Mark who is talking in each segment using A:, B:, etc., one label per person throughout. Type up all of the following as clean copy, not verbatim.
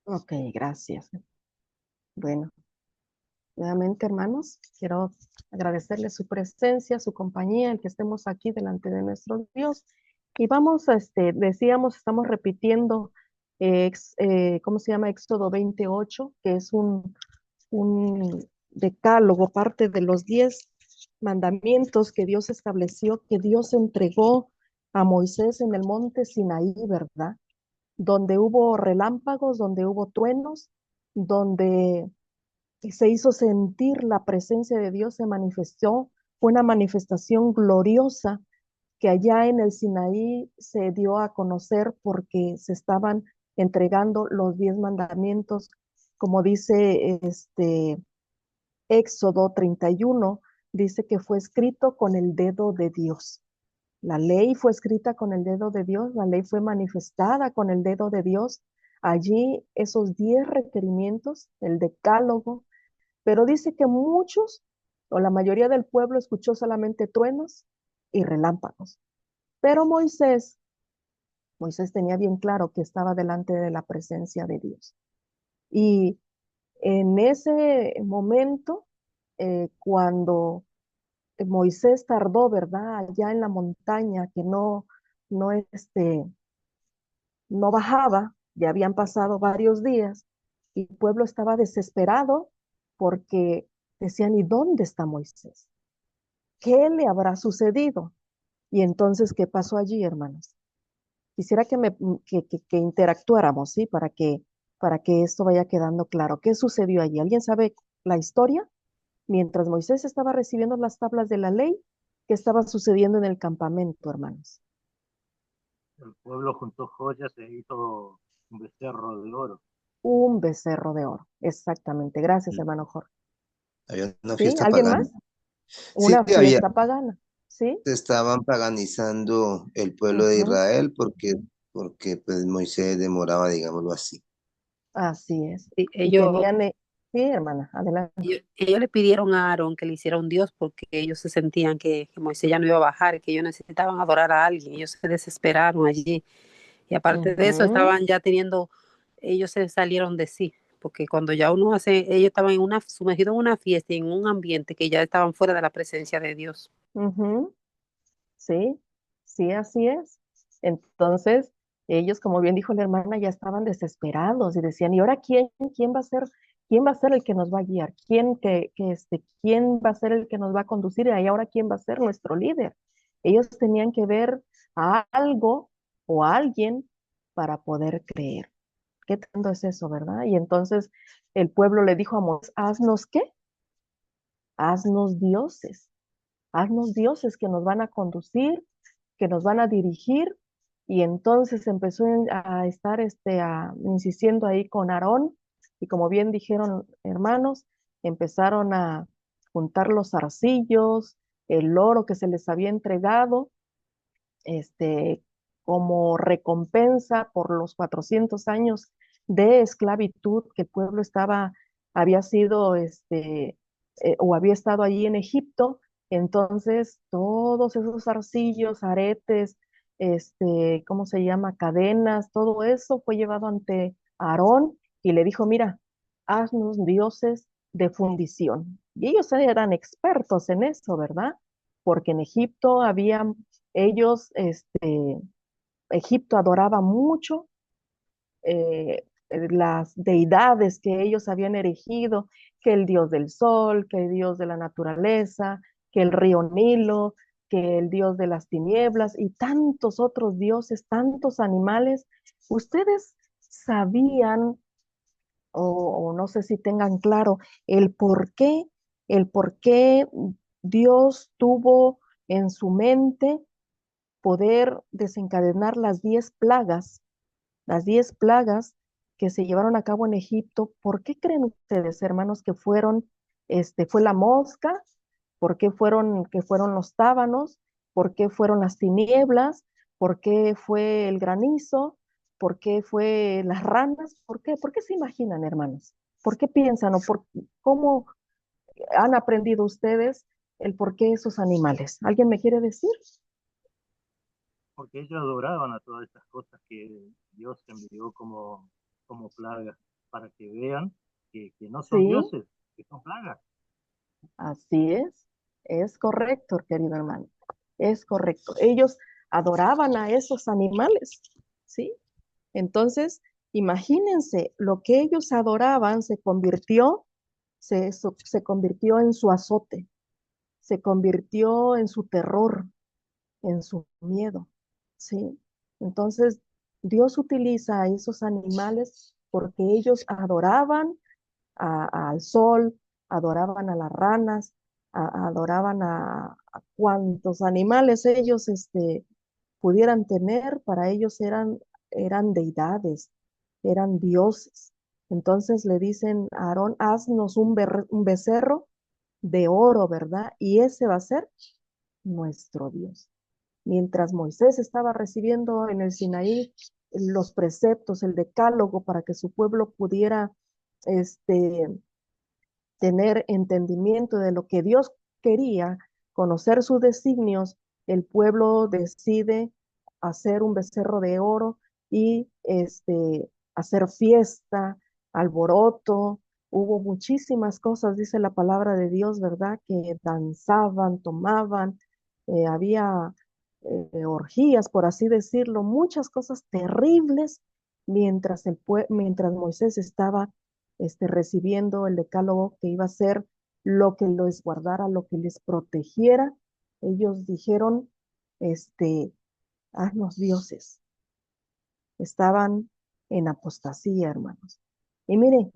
A: Ok, gracias. Bueno, nuevamente, hermanos, quiero agradecerles su presencia, su compañía, el que estemos aquí delante de nuestro Dios. Y vamos a, decíamos, estamos repitiendo, ¿cómo se llama? Éxodo 28, que es un decálogo, parte de los 10 mandamientos que Dios estableció, que Dios entregó a Moisés en el monte Sinaí, ¿verdad? Donde hubo relámpagos, donde hubo truenos, donde se hizo sentir la presencia de Dios, se manifestó, fue una manifestación gloriosa que allá en el Sinaí se dio a conocer porque se estaban entregando los 10 mandamientos, como dice Éxodo 31, dice que fue escrito con el dedo de Dios. La ley fue escrita con el dedo de Dios, la ley fue manifestada con el dedo de Dios. Allí esos 10 requerimientos, el decálogo, pero dice que muchos o la mayoría del pueblo escuchó solamente truenos y relámpagos. Pero Moisés tenía bien claro que estaba delante de la presencia de Dios. Y en ese momento, cuando Moisés tardó, ¿verdad? Allá en la montaña, que no, no bajaba, ya habían pasado varios días, y el pueblo estaba desesperado porque decían, ¿y dónde está Moisés? ¿Qué le habrá sucedido? Y entonces, ¿qué pasó allí, hermanos? Quisiera que interactuáramos, ¿sí? Para que esto vaya quedando claro. ¿Qué sucedió allí? ¿Alguien sabe la historia? Mientras Moisés estaba recibiendo las tablas de la ley, ¿qué estaba sucediendo en el campamento, hermanos?
B: El pueblo juntó joyas e hizo un becerro de oro.
A: Un becerro de oro. Exactamente. Gracias,
C: Mm.
A: hermano Jorge.
C: Había una
A: ¿Sí?
C: fiesta
A: ¿Alguien
C: pagana.
A: más?
C: Sí,
A: Una
C: había.
A: fiesta pagana. ¿Sí?
C: Se estaban paganizando el pueblo de
A: Ujú.
C: Israel porque pues Moisés demoraba, digámoslo así.
A: Así es.
D: Sí,
A: Y tenían, sí, hermana, adelante.
D: ellos le pidieron a Aarón que le hiciera un Dios porque ellos se sentían que Moisés ya no iba a bajar, que ellos necesitaban adorar a alguien. Ellos se desesperaron allí. Y aparte de eso,
A: Ujú.
D: estaban ya teniendo, ellos se salieron de sí, porque cuando ya uno hace, ellos estaban sumergidos en una fiesta y en un ambiente que ya estaban fuera de la presencia de Dios.
A: Ujú. Sí, sí, así es. Entonces, ellos, como bien dijo la hermana, ya estaban desesperados y decían, ¿y ahora quién va a ser el que nos va a guiar? ¿Quién va a ser el que nos va a conducir? Y ahora, ¿quién va a ser nuestro líder? Ellos tenían que ver a algo o a alguien para poder creer. ¿Qué tanto es eso, verdad? Y entonces el pueblo le dijo a Moisés, ¿haznos qué? Haznos dioses que nos van a conducir, que nos van a dirigir. Y entonces empezó a estar insistiendo ahí con Aarón. Y como bien dijeron hermanos, empezaron a juntar los arcillos, el oro que se les había entregado, este, como recompensa por los 400 años de esclavitud que el pueblo había sido, o había estado allí en Egipto. Entonces, todos esos arcillos, aretes, ¿cómo se llama? Cadenas, todo eso fue llevado ante Aarón y le dijo, mira, haznos dioses de fundición. Y ellos eran expertos en eso, ¿verdad? Porque en Egipto ellos, Egipto adoraba mucho las deidades que ellos habían erigido, que el dios del sol, que el dios de la naturaleza, que el río Nilo, que el dios de las tinieblas y tantos otros dioses, tantos animales. ¿Ustedes sabían o no sé si tengan claro el por qué Dios tuvo en su mente poder desencadenar las 10 plagas que se llevaron a cabo en Egipto? ¿Por qué creen ustedes, hermanos, que fue la mosca? ¿Por qué que fueron los tábanos? ¿Por qué fueron las tinieblas? ¿Por qué fue el granizo? ¿Por qué fue las ranas? ¿Por qué? ¿Por qué se imaginan, hermanos? ¿Por qué piensan o cómo han aprendido ustedes el por qué esos animales? ¿Alguien me quiere decir?
B: Porque ellos adoraban a todas estas cosas que Dios envió como plaga. para que vean que no son
A: Sí,
B: dioses, que son plagas.
A: así es correcto, querido hermano, es correcto. Ellos adoraban a esos animales, ¿sí? Entonces, imagínense, lo que ellos adoraban se convirtió en su azote, se convirtió en su terror, en su miedo, ¿sí? Entonces, Dios utiliza a esos animales porque ellos adoraban al sol, adoraban a las ranas, adoraban a cuantos animales ellos pudieran tener, para ellos eran deidades, eran dioses. Entonces le dicen a Aarón, haznos un becerro de oro, ¿verdad? Y ese va a ser nuestro Dios. Mientras Moisés estaba recibiendo en el Sinaí los preceptos, el decálogo para que su pueblo pudiera este, tener entendimiento de lo que Dios quería, conocer sus designios, el pueblo decide hacer un becerro de oro y hacer fiesta, alboroto. Hubo muchísimas cosas, dice la palabra de Dios, ¿verdad? Que danzaban, tomaban, había orgías, por así decirlo, muchas cosas terribles mientras Moisés estaba recibiendo el decálogo que iba a ser lo que les guardara, lo que les protegiera. Ellos dijeron, haznos dioses. Estaban en apostasía, hermanos. Y mire,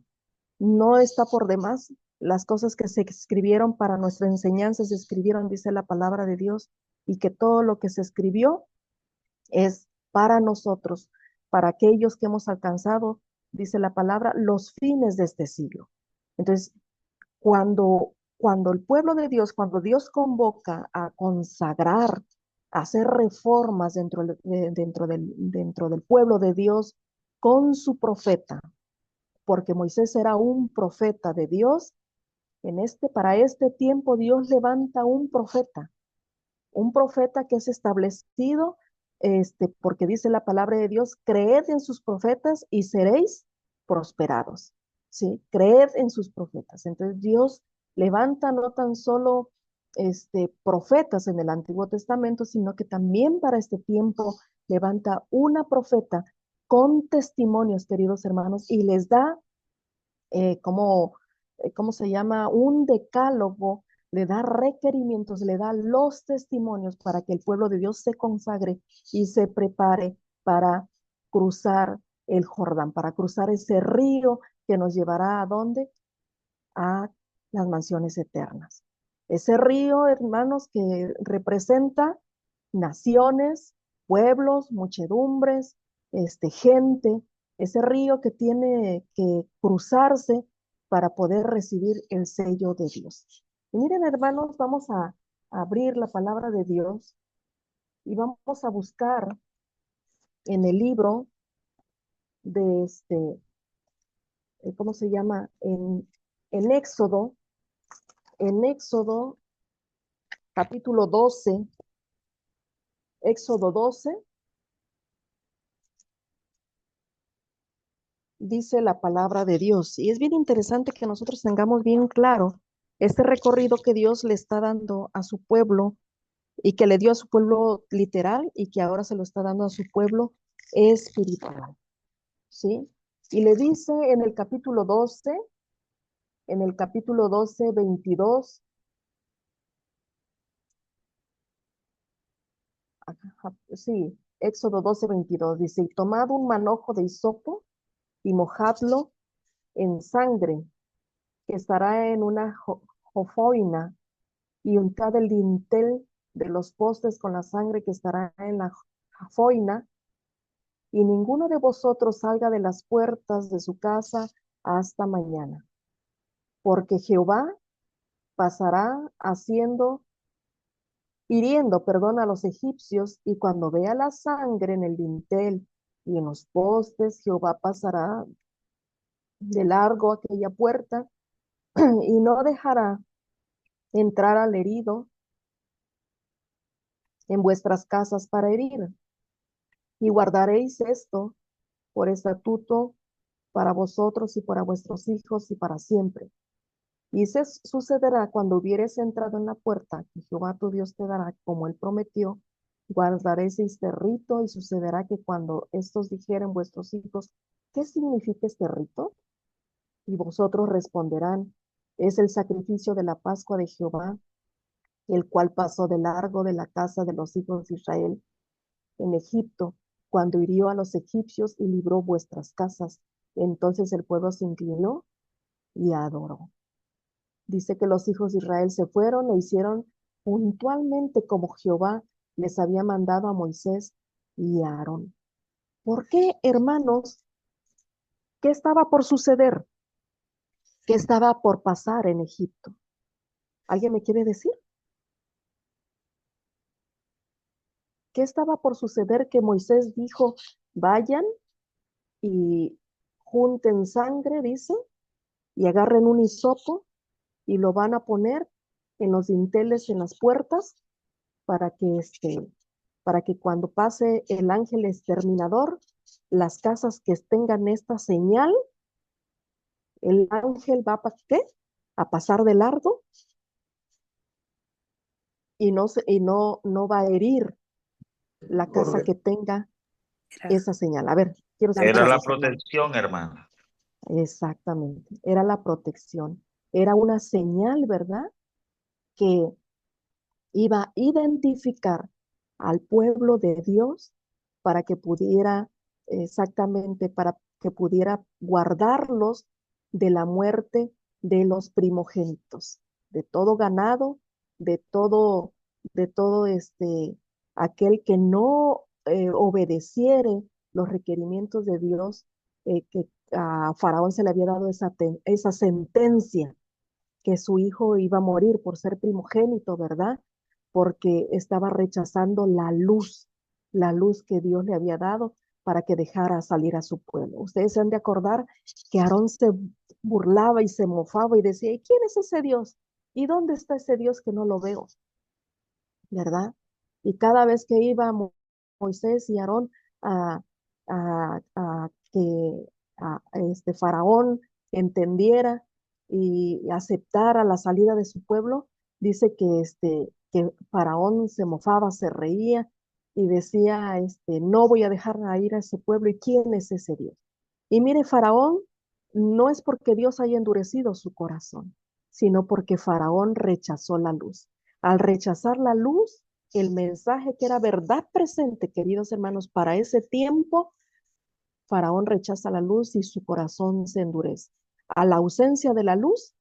A: no está por demás. Las cosas que se escribieron para nuestra enseñanza se escribieron, dice la palabra de Dios, y que todo lo que se escribió es para nosotros, para aquellos que hemos alcanzado, dice la palabra, los fines de este siglo. Entonces, cuando el pueblo de Dios, cuando Dios convoca a consagrar, a hacer reformas dentro del pueblo de Dios con su profeta, porque Moisés era un profeta de Dios, para este tiempo Dios levanta un profeta que es establecido, porque dice la palabra de Dios, creed en sus profetas y seréis prosperados, ¿sí? Creed en sus profetas. Entonces Dios levanta no tan solo profetas en el Antiguo Testamento, sino que también para este tiempo levanta una profeta con testimonios, queridos hermanos, y les da ¿cómo se llama? Un decálogo, le da requerimientos, le da los testimonios para que el pueblo de Dios se consagre y se prepare para cruzar el Jordán, para cruzar ese río que nos llevará ¿a dónde? A las mansiones eternas. Ese río, hermanos, que representa naciones, pueblos, muchedumbres, gente, ese río que tiene que cruzarse para poder recibir el sello de Dios. Y miren, hermanos, vamos a abrir la palabra de Dios y vamos a buscar en el libro de ¿cómo se llama? En Éxodo, en Éxodo capítulo 12, Éxodo 12, dice la palabra de Dios. Y es bien interesante que nosotros tengamos bien claro este recorrido que Dios le está dando a su pueblo y que le dio a su pueblo literal y que ahora se lo está dando a su pueblo espiritual. ¿Sí? Y le dice en el capítulo 12, 22, sí, Éxodo 12, 22, dice, y tomad un manojo de hisopo y mojadlo en sangre que estará en una jofoina y untad el dintel de los postes con la sangre que estará en la jofoina, y ninguno de vosotros salga de las puertas de su casa hasta mañana, porque Jehová pasará hiriendo, perdón, a los egipcios, y cuando vea la sangre en el dintel y en los postes, Jehová pasará de largo aquella puerta y no dejará entrar al herido en vuestras casas para herir. Y guardaréis esto por estatuto para vosotros y para vuestros hijos y para siempre. Y se sucederá cuando hubieres entrado en la puerta, que Jehová tu Dios te dará, como él prometió, guardaréis este rito, y sucederá que cuando estos dijeren vuestros hijos, ¿qué significa este rito? Y vosotros responderán, es el sacrificio de la Pascua de Jehová, el cual pasó de largo de la casa de los hijos de Israel en Egipto, cuando hirió a los egipcios y libró vuestras casas. Entonces el pueblo se inclinó y adoró. Dice que los hijos de Israel se fueron e hicieron puntualmente como Jehová les había mandado a Moisés y a Aarón. ¿Por qué, hermanos? ¿Qué estaba por suceder? ¿Qué estaba por pasar en Egipto? ¿Alguien me quiere decir? ¿Qué estaba por suceder que Moisés dijo, vayan y junten sangre, dice, y agarren un hisopo y lo van a poner en los dinteles en las puertas para para que cuando pase el ángel exterminador, las casas que tengan esta señal, el ángel va ¿qué? A pasar de largo y no va a herir la casa que tenga
D: Era,
A: esa señal. A ver, quiero
E: Era la
A: escucharlos, hermano.
E: protección, hermana.
A: Exactamente, era la protección, era una señal, ¿verdad? Que iba a identificar al pueblo de Dios para que pudiera, exactamente, para que pudiera guardarlos de la muerte de los primogénitos, de todo ganado, de todo, de todo aquel que no obedeciere los requerimientos de Dios, que a Faraón se le había dado esa sentencia que su hijo iba a morir por ser primogénito, ¿verdad? Porque estaba rechazando la luz que Dios le había dado para que dejara salir a su pueblo. Ustedes se han de acordar que Aarón se burlaba y se mofaba y decía, ¿y quién es ese Dios? ¿Y dónde está ese Dios que no lo veo? ¿Verdad? Y cada vez que iba Moisés y Aarón a, a que este Faraón entendiera y aceptara la salida de su pueblo, dice que Faraón se mofaba, se reía y decía, no voy a dejar ir a ese pueblo. ¿Y quién es ese Dios? Y mire, Faraón no es porque Dios haya endurecido su corazón, sino porque Faraón rechazó la luz. Al rechazar la luz, el mensaje que era verdad presente, queridos hermanos, para ese tiempo, Faraón rechaza la luz y su corazón se endurece. A la ausencia de la luz,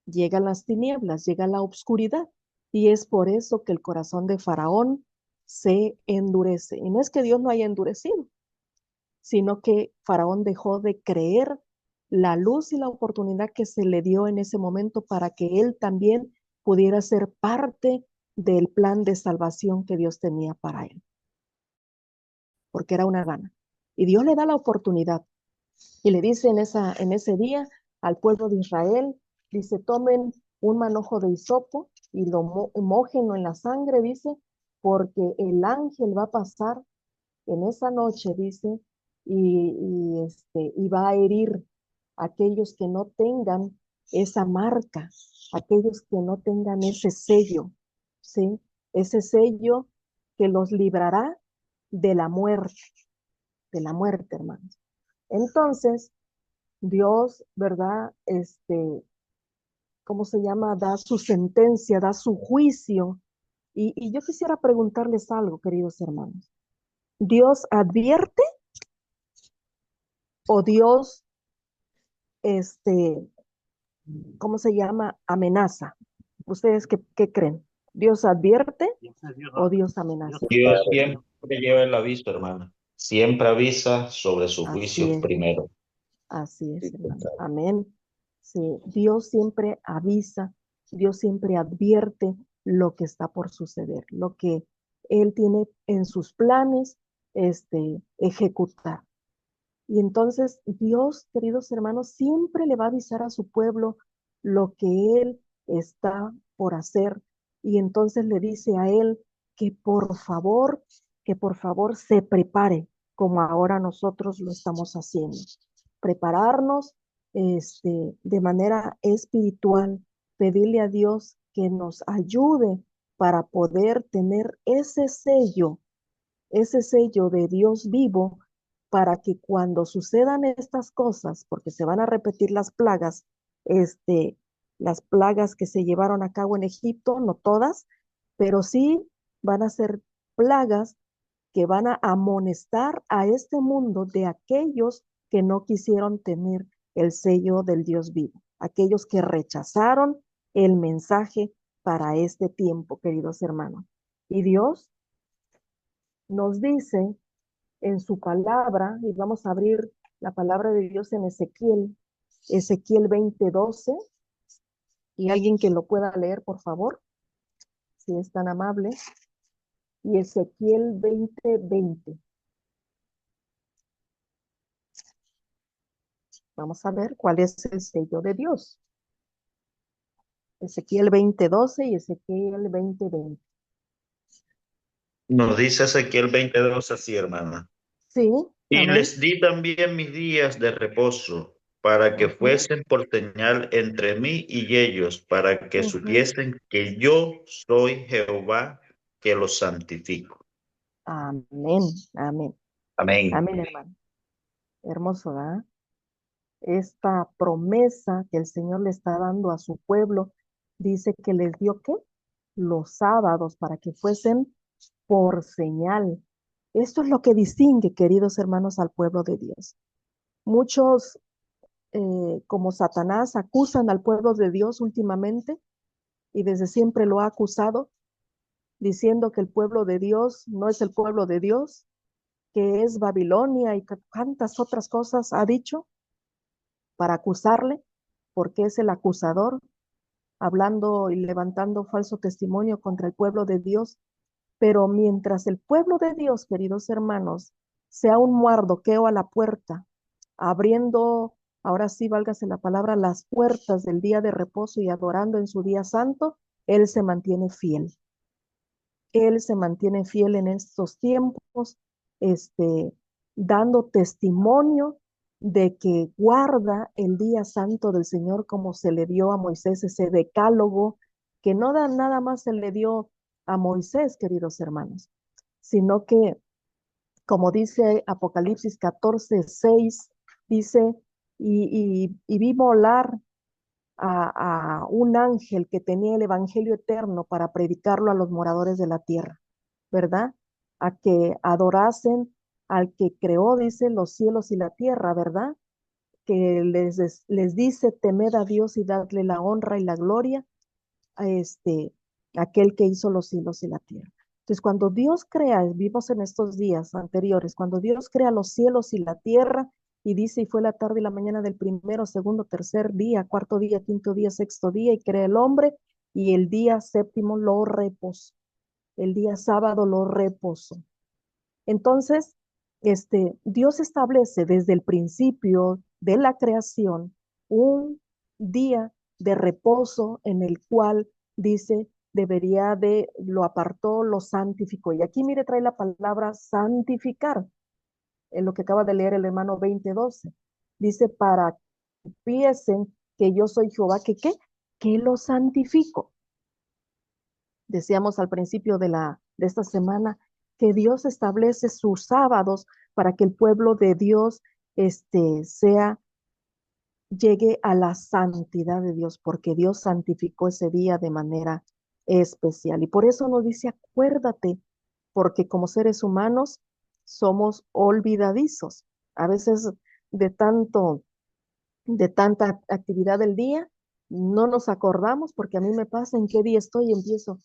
A: llegan las tinieblas, llega la oscuridad. Y es por eso que el corazón de Faraón se endurece. Y no es que Dios no haya endurecido, sino que Faraón dejó de creer la luz y la oportunidad que se le dio en ese momento para que él también pudiera ser parte del plan de salvación que Dios tenía para él, porque era una gana. Y Dios le da la oportunidad y le dice en ese día al pueblo de Israel, dice, tomen un manojo de hisopo y lo mójenlo en la sangre, dice, porque el ángel va a pasar en esa noche, dice, y va a herir a aquellos que no tengan esa marca, aquellos que no tengan ese sello, ¿sí? Ese sello que los librará de la muerte, hermanos. Entonces, Dios, ¿verdad? ¿Cómo se llama? Da su sentencia, da su juicio. Y yo quisiera preguntarles algo, queridos hermanos. ¿Dios advierte o Dios, este, ¿cómo se llama? Amenaza? ¿Ustedes qué creen? ¿Dios advierte
B: Siempre Dios,
A: o Dios
B: Dios
A: amenaza?
E: Dios
B: advierte.
E: siempre lleva el aviso, hermana. Siempre avisa sobre su
A: Así
E: juicio
A: es,
E: primero.
A: así es,
C: Sí,
A: hermano.
C: total.
A: Amén. Sí, Dios siempre avisa, Dios siempre advierte lo que está por suceder, lo que Él tiene en sus planes, ejecutar. Y entonces Dios, queridos hermanos, siempre le va a avisar a su pueblo lo que Él está por hacer. Y entonces le dice a Él que por favor se prepare como ahora nosotros lo estamos haciendo. prepararnos de manera espiritual, pedirle a Dios que nos ayude para poder tener ese sello de Dios vivo, para que cuando sucedan estas cosas, porque se van a repetir las plagas que se llevaron a cabo en Egipto, no todas, pero sí van a ser plagas que van a amonestar a este mundo de aquellos que no quisieron tener el sello del Dios vivo, aquellos que rechazaron el mensaje para este tiempo, queridos hermanos. Y Dios nos dice en su palabra, y vamos a abrir la palabra de Dios en Ezequiel 20:12, y alguien que lo pueda leer, por favor, si es tan amable, y Ezequiel 20:20. Vamos a ver cuál es el sello de Dios. Ezequiel 20:12 y Ezequiel 20:20.
E: Nos dice Ezequiel 22 así, hermana.
A: Sí,
E: Y
A: amén.
E: les di también mis días de reposo, para que
A: Ujú,
E: fuesen por señal entre mí y ellos, para que
A: ujú.
E: supiesen que yo soy Jehová, que los santifico.
A: Amén, amén,
E: Amén.
A: amén, hermano. Hermoso, ¿verdad? Esta promesa que el Señor le está dando a su pueblo, dice que les dio ¿qué? Los sábados para que fuesen por señal. Esto es lo que distingue, queridos hermanos, al pueblo de Dios. Muchos, como Satanás, acusan al pueblo de Dios últimamente y desde siempre lo ha acusado, diciendo que el pueblo de Dios no es el pueblo de Dios, que es Babilonia y tantas otras cosas ha dicho para acusarle, porque es el acusador, hablando y levantando falso testimonio contra el pueblo de Dios. Pero mientras el pueblo de Dios, queridos hermanos, sea un Mardoqueo a la puerta, abriendo, ahora sí, válgase la palabra, las puertas del día de reposo y adorando en su día santo, Él se mantiene fiel. Él se mantiene fiel en estos tiempos, este, dando testimonio de que guarda el día santo del Señor, como se le dio a Moisés ese decálogo, que no nada más se le dio a Moisés, queridos hermanos, sino que, como dice Apocalipsis 14:6, dice, y vi volar a un ángel que tenía el evangelio eterno para predicarlo a los moradores de la tierra, ¿verdad? A que adorasen al que creó, dice, los cielos y la tierra, ¿verdad? Que les dice, temed a Dios y dadle la honra y la gloria a aquel que hizo los cielos y la tierra. Entonces, cuando Dios crea, vimos en estos días anteriores, cuando Dios crea los cielos y la tierra, y dice, y fue la tarde y la mañana del primero, segundo, tercer día, cuarto día, quinto día, sexto día, y crea el hombre, y el día séptimo lo reposó. El día sábado lo reposó. Entonces, Dios establece desde el principio de la creación un día de reposo en el cual dice lo apartó, lo santificó. Y aquí mire, trae la palabra santificar, en lo que acaba de leer el hermano 20:12. Dice, para que piensen que yo soy Jehová, que ¿qué? Que lo santifico. Decíamos al principio de esta semana que Dios establece sus sábados para que el pueblo de Dios llegue a la santidad de Dios, porque Dios santificó ese día de manera especial. Y por eso nos dice, acuérdate, porque como seres humanos somos olvidadizos. A veces de tanta actividad del día, no nos acordamos, porque a mí me pasa en qué día estoy y empiezo,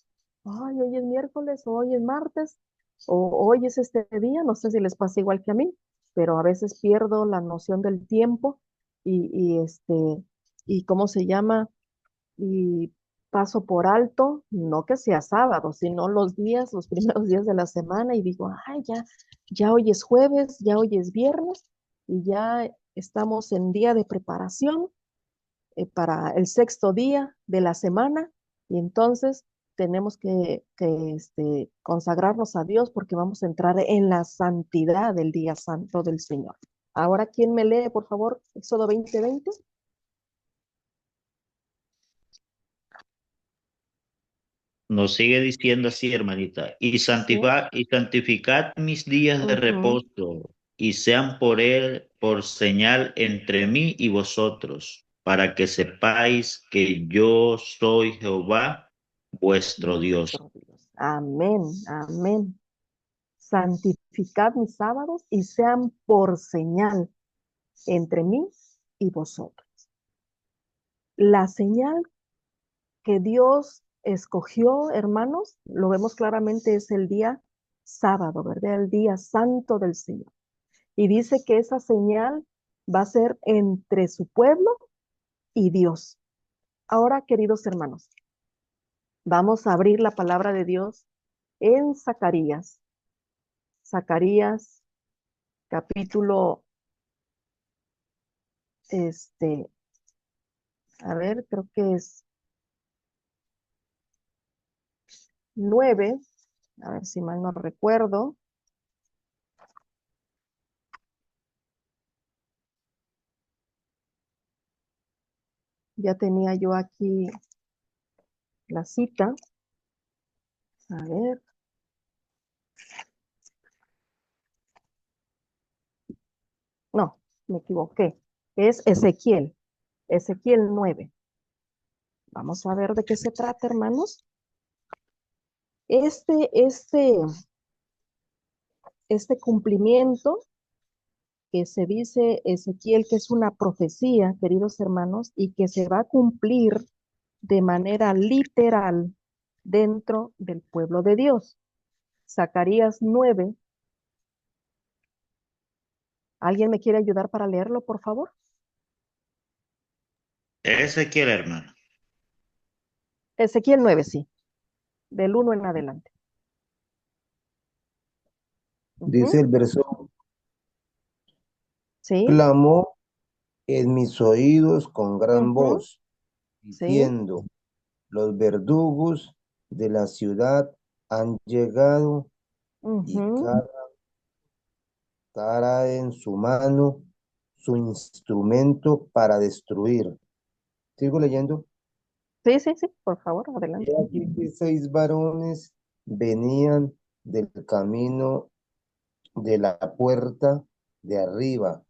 A: ay, hoy es miércoles, o hoy es martes, o hoy es este día, no sé si les pasa igual que a mí, pero a veces pierdo la noción del tiempo y ¿cómo se llama? Y paso por alto, no que sea sábado, sino los primeros días de la semana y digo, ay, ya hoy es jueves, ya hoy es viernes y ya estamos en día de preparación para el sexto día de la semana y entonces tenemos que consagrarnos a Dios porque vamos a entrar en la santidad del día santo del Señor. Ahora, ¿quién me lee, por favor? Éxodo 20:20.
E: Nos sigue diciendo así, hermanita.
A: Sí.
E: Y santificad mis días de
A: Ujú.
E: reposo, y sean por él por señal entre mí y vosotros, para que sepáis que yo soy Jehová, vuestro Dios.
A: Nuestro Dios. Amén, amén. Santificad mis sábados y sean por señal entre mí y vosotros. La señal que Dios escogió, hermanos, lo vemos claramente, es el día sábado, ¿verdad? El día santo del Señor. Y dice que esa señal va a ser entre su pueblo y Dios. Ahora, queridos hermanos, vamos a abrir la palabra de Dios en Zacarías. Zacarías, capítulo, a ver, creo que es 9, a ver si mal no recuerdo. Ya tenía yo aquí la cita. A ver, no, me equivoqué. Es Ezequiel, Ezequiel 9. Vamos a ver de qué se trata, hermanos. Este, este, este cumplimiento que se dice Ezequiel, que es una profecía, queridos hermanos, y que se va a cumplir de manera literal dentro del pueblo de Dios. Zacarías 9. ¿Alguien me quiere ayudar para leerlo, por favor?
E: Ezequiel, hermano.
A: Ezequiel 9, sí, del 1 en adelante.
C: Dice
A: Ujú.
C: el verso,
A: Sí,
C: clamó en mis oídos con gran
A: ujú,
C: voz,
A: sí,
C: diciendo, los verdugos de la ciudad han llegado y
A: ujú.
C: cada cara en su mano su instrumento para destruir. Sigo leyendo.
A: Sí, sí, sí, por favor,
C: He
A: adelante.
C: aquí que 6 varones venían del camino de la puerta de arriba,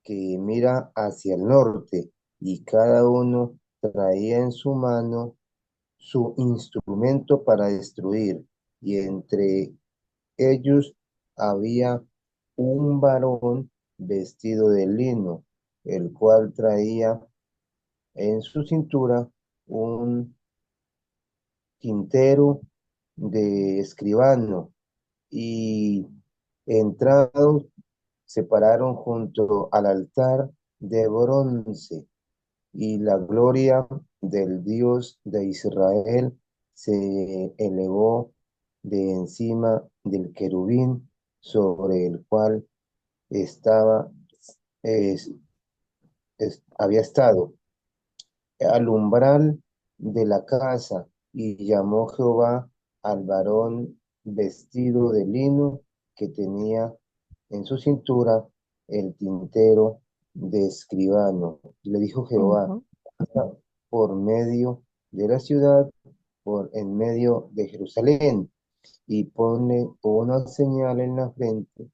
C: que mira hacia el norte, y cada uno traía en su mano su instrumento para destruir, y entre ellos había un varón vestido de lino, el cual traía en su cintura un tintero de escribano, y entrados se pararon junto al altar de bronce, y la gloria del Dios de Israel se elevó de encima del querubín sobre el cual estaba, es- había estado al umbral de la casa, y llamó Jehová al varón vestido de lino que tenía en su cintura el tintero de escribano. Le dijo Jehová,
A: Ujú,
C: pasa por medio de la ciudad, por en medio de Jerusalén, y pone una señal en la frente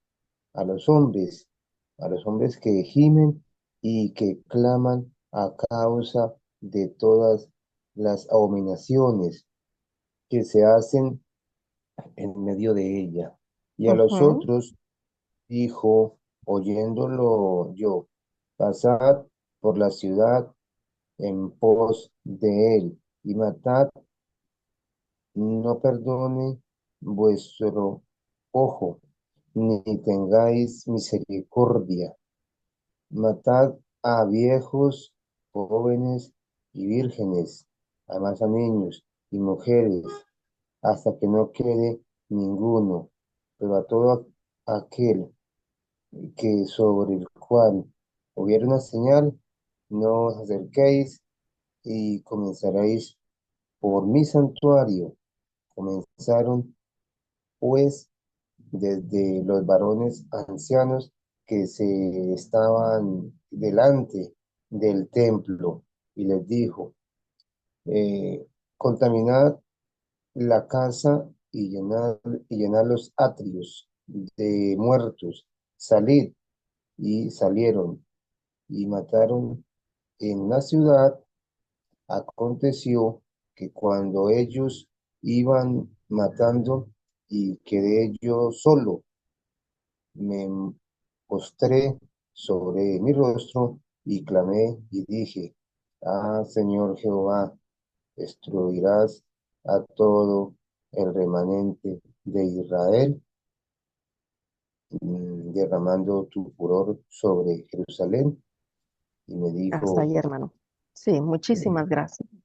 C: a los hombres, a los hombres que gimen y que claman a causa de todas las abominaciones que se hacen en medio de ella. Y a los
A: ujú,
C: otros dijo, oyéndolo yo, pasad por la ciudad en pos de él y matad, no perdone vuestro ojo, ni tengáis misericordia. Matad a viejos, jóvenes y vírgenes, además a niños y mujeres, hasta que no quede ninguno, pero a todo aquel que sobre el cual hubiera una señal, no os acerquéis, y comenzaréis por mi santuario. Comenzaron pues desde los varones ancianos que se estaban delante del templo y les dijo, contaminad la casa y llenar los atrios de muertos, salid. Y salieron y mataron en la ciudad. Aconteció que cuando ellos iban matando y quedé yo solo, me postré sobre mi rostro y clamé y dije, ah, Señor Jehová, destruirás a todo el remanente de Israel, derramando tu furor sobre Jerusalén. Y me
A: Hasta
C: dijo,
A: ahí, hermano. Sí, muchísimas gracias.
C: amén.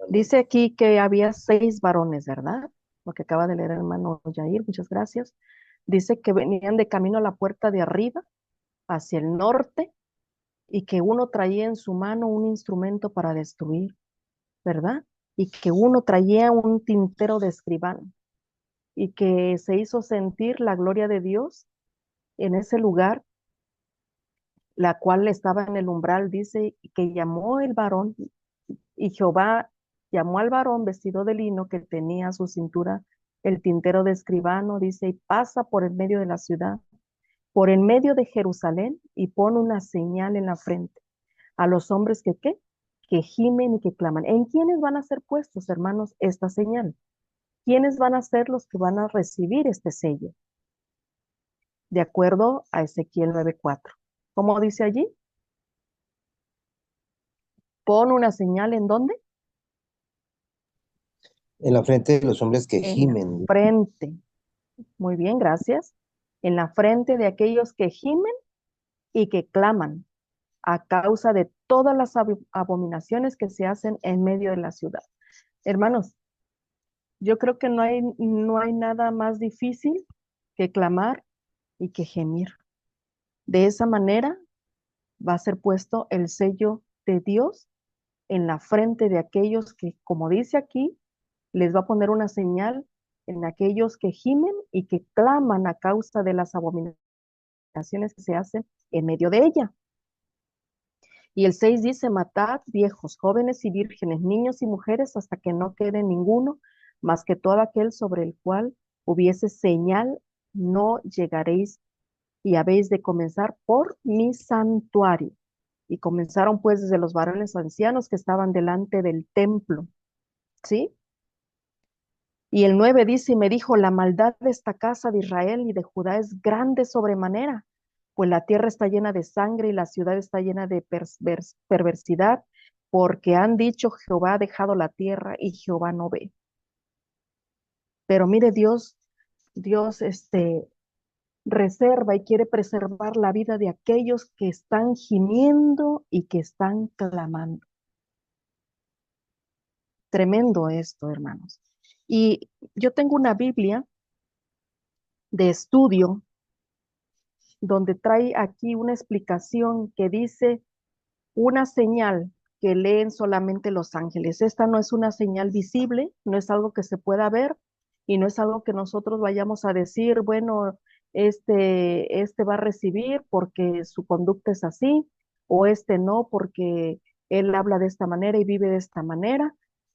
A: Dice aquí que había 6 varones, ¿verdad? Lo que acaba de leer el hermano Jair, muchas gracias. Dice que venían de camino a la puerta de arriba, hacia el norte, y que uno traía en su mano un instrumento para destruir, ¿verdad? Y que uno traía un tintero de escribano, y que se hizo sentir la gloria de Dios en ese lugar, la cual estaba en el umbral, dice, que llamó el varón, y Jehová llamó al varón vestido de lino que tenía a su cintura el tintero de escribano, dice, y pasa por el medio de la ciudad, por el medio de Jerusalén, y pone una señal en la frente a los hombres que, ¿qué? Que gimen y que claman. ¿En quiénes van a ser puestos, hermanos, esta señal? ¿Quiénes van a ser los que van a recibir este sello? De acuerdo a Ezequiel 9:4. ¿Cómo dice allí? Pon una señal ¿en dónde?
C: En la frente de los hombres que
A: En la
C: gimen.
A: frente. Muy bien, gracias. En la frente de aquellos que gimen y que claman a causa de todas las abominaciones que se hacen en medio de la ciudad. Hermanos, yo creo que no hay nada más difícil que clamar y que gemir. De esa manera va a ser puesto el sello de Dios en la frente de aquellos que, como dice aquí, les va a poner una señal en aquellos que gimen y que claman a causa de las abominaciones que se hacen en medio de ella. Y el 6 dice, matad viejos, jóvenes y vírgenes, niños y mujeres, hasta que no quede ninguno, más que todo aquel sobre el cual hubiese señal, no llegaréis y habéis de comenzar por mi santuario. Y comenzaron pues desde los varones ancianos que estaban delante del templo, ¿sí? Y el 9 dice, y me dijo, la maldad de esta casa de Israel y de Judá es grande sobremanera, pues la tierra está llena de sangre y la ciudad está llena de perversidad, porque han dicho, Jehová ha dejado la tierra y Jehová no ve. Pero mire, Dios reserva y quiere preservar la vida de aquellos que están gimiendo y que están clamando. Tremendo esto, hermanos. Y yo tengo una Biblia de estudio donde trae aquí una explicación que dice una señal que leen solamente los ángeles. Esta no es una señal visible, no es algo que se pueda ver y no es algo que nosotros vayamos a decir, bueno, este va a recibir porque su conducta es así, o este no porque él habla de esta manera y vive de esta manera.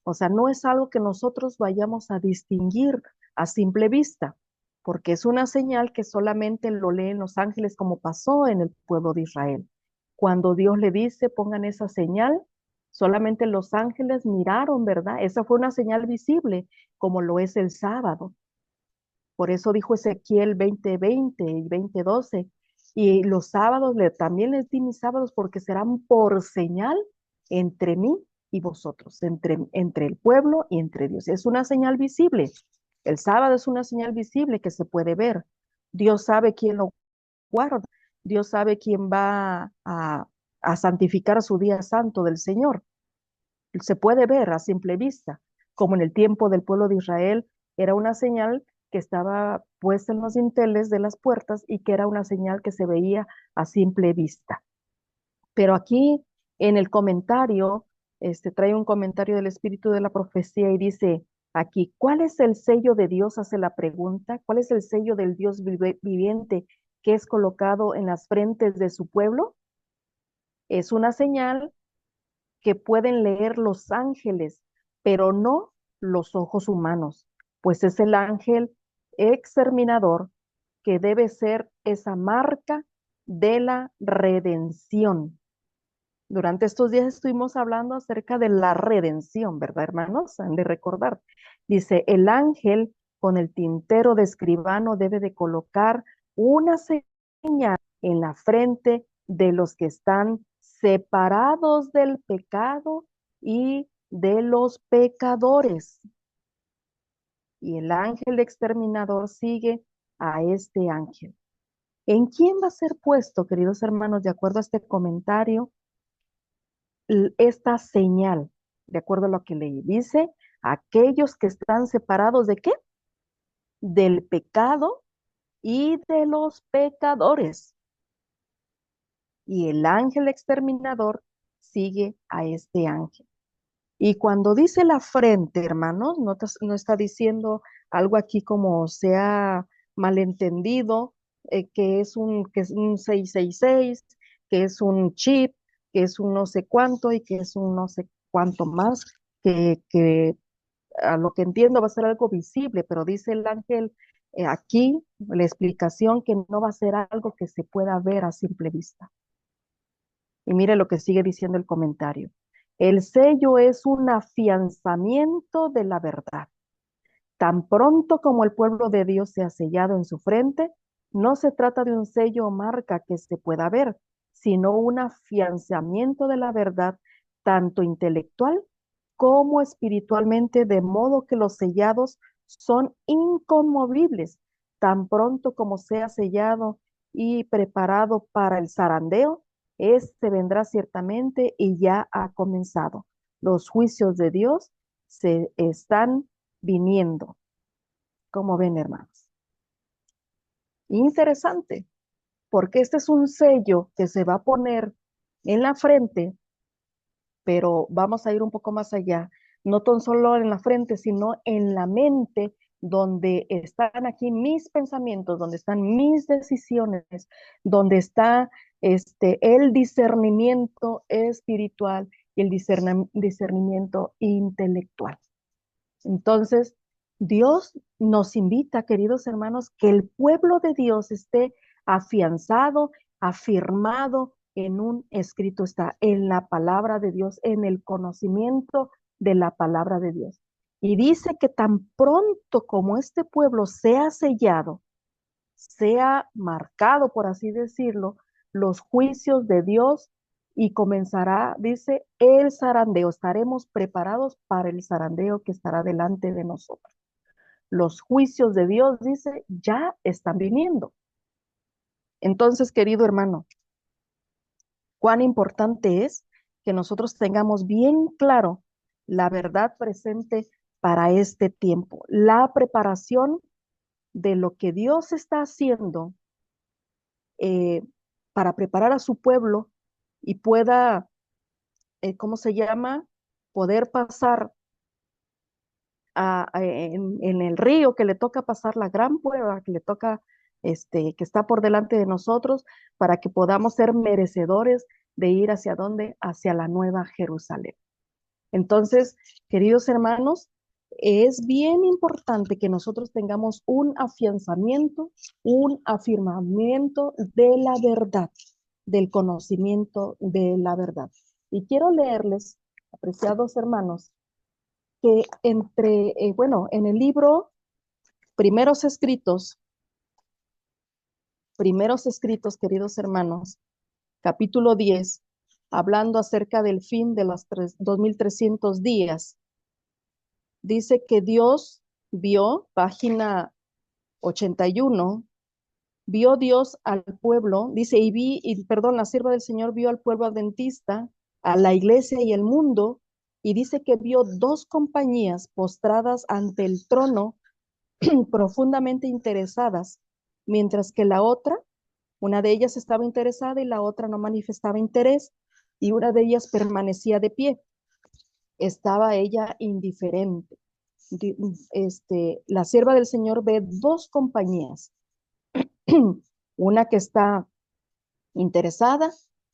A: O sea, no es algo que nosotros vayamos a distinguir a simple vista, porque es una señal que solamente lo leen los ángeles, como pasó en el pueblo de Israel. Cuando Dios le dice, pongan esa señal, solamente los ángeles miraron, ¿verdad? Esa fue una señal visible, como lo es el sábado. Por eso dijo Ezequiel 20:20 y 20:12, y los sábados también les di mis sábados porque serán por señal entre mí y vosotros, entre el pueblo y entre Dios. Es una señal visible. El sábado es una señal visible que se puede ver. Dios sabe quién lo guarda. Dios sabe quién va a santificar su día santo del Señor. Se puede ver a simple vista, como en el tiempo del pueblo de Israel era una señal que estaba puesta en los dinteles de las puertas y que era una señal que se veía a simple vista. Pero aquí en el comentario, trae un comentario del Espíritu de la Profecía y dice aquí, ¿cuál es el sello de Dios? Hace la pregunta, ¿cuál es el sello del Dios viviente que es colocado en las frentes de su pueblo? Es una señal que pueden leer los ángeles, pero no los ojos humanos, pues es el ángel exterminador que debe ser esa marca de la redención. Durante estos días estuvimos hablando acerca de la redención, ¿verdad, hermanos? Han de recordar. Dice, el ángel con el tintero de escribano debe de colocar una señal en la frente de los que están separados del pecado y de los pecadores. Y el ángel exterminador sigue a este ángel. ¿En quién va a ser puesto, queridos hermanos, de acuerdo a este comentario, esta señal? De acuerdo a lo que leí, dice, aquellos que están separados de qué? Del pecado y de los pecadores. Y el ángel exterminador sigue a este ángel. Y cuando dice la frente, hermanos, no está diciendo algo aquí como sea malentendido, que es un 666, que es un chip, que es un no sé cuánto y que es un no sé cuánto más, que a lo que entiendo va a ser algo visible, pero dice el ángel aquí, la explicación que no va a ser algo que se pueda ver a simple vista. Y mire lo que sigue diciendo el comentario. El sello es un afianzamiento de la verdad. Tan pronto como el pueblo de Dios se ha sellado en su frente, no se trata de un sello o marca que se pueda ver, sino un afianzamiento de la verdad, tanto intelectual como espiritualmente, de modo que los sellados son inconmovibles, tan pronto como sea sellado y preparado para el zarandeo. Este vendrá ciertamente y ya ha comenzado. Los juicios de Dios se están viniendo. Como ven, hermanos. Interesante, porque este es un sello que se va a poner en la frente, pero vamos a ir un poco más allá. No tan solo en la frente, sino en la mente, donde están aquí mis pensamientos, donde están mis decisiones, donde está el discernimiento espiritual y el discernimiento intelectual. Entonces, Dios nos invita, queridos hermanos, que el pueblo de Dios esté afianzado, afirmado en un escrito, está en la palabra de Dios, en el conocimiento de la palabra de Dios. Y dice que tan pronto como este pueblo sea sellado, sea marcado, por así decirlo, los juicios de Dios y comenzará, dice, el zarandeo. Estaremos preparados para el zarandeo que estará delante de nosotros. Los juicios de Dios, dice, ya están viniendo. Entonces, querido hermano, cuán importante es que nosotros tengamos bien claro la verdad presente para este tiempo, la preparación de lo que Dios está haciendo eh, para preparar a su pueblo y pueda, ¿cómo se llama? Poder pasar en el río que le toca pasar, la gran prueba que le toca, que está por delante de nosotros, para que podamos ser merecedores de ir hacia dónde, hacia la nueva Jerusalén. Entonces, queridos hermanos, es bien importante que nosotros tengamos un afianzamiento, un afirmamiento de la verdad, del conocimiento de la verdad. Y quiero leerles, apreciados hermanos, que en el libro Primeros Escritos, queridos hermanos, capítulo 10, hablando acerca del fin de los 2300 días, dice que Dios vio, página 81, vio Dios al pueblo, dice, la sierva del Señor vio al pueblo adventista, a la iglesia y el mundo, y dice que vio dos compañías postradas ante el trono, profundamente interesadas, mientras que la otra, una de ellas estaba interesada y la otra no manifestaba interés, y una de ellas permanecía de pie. Estaba ella indiferente. La sierva del Señor ve dos compañías. Una que está interesada,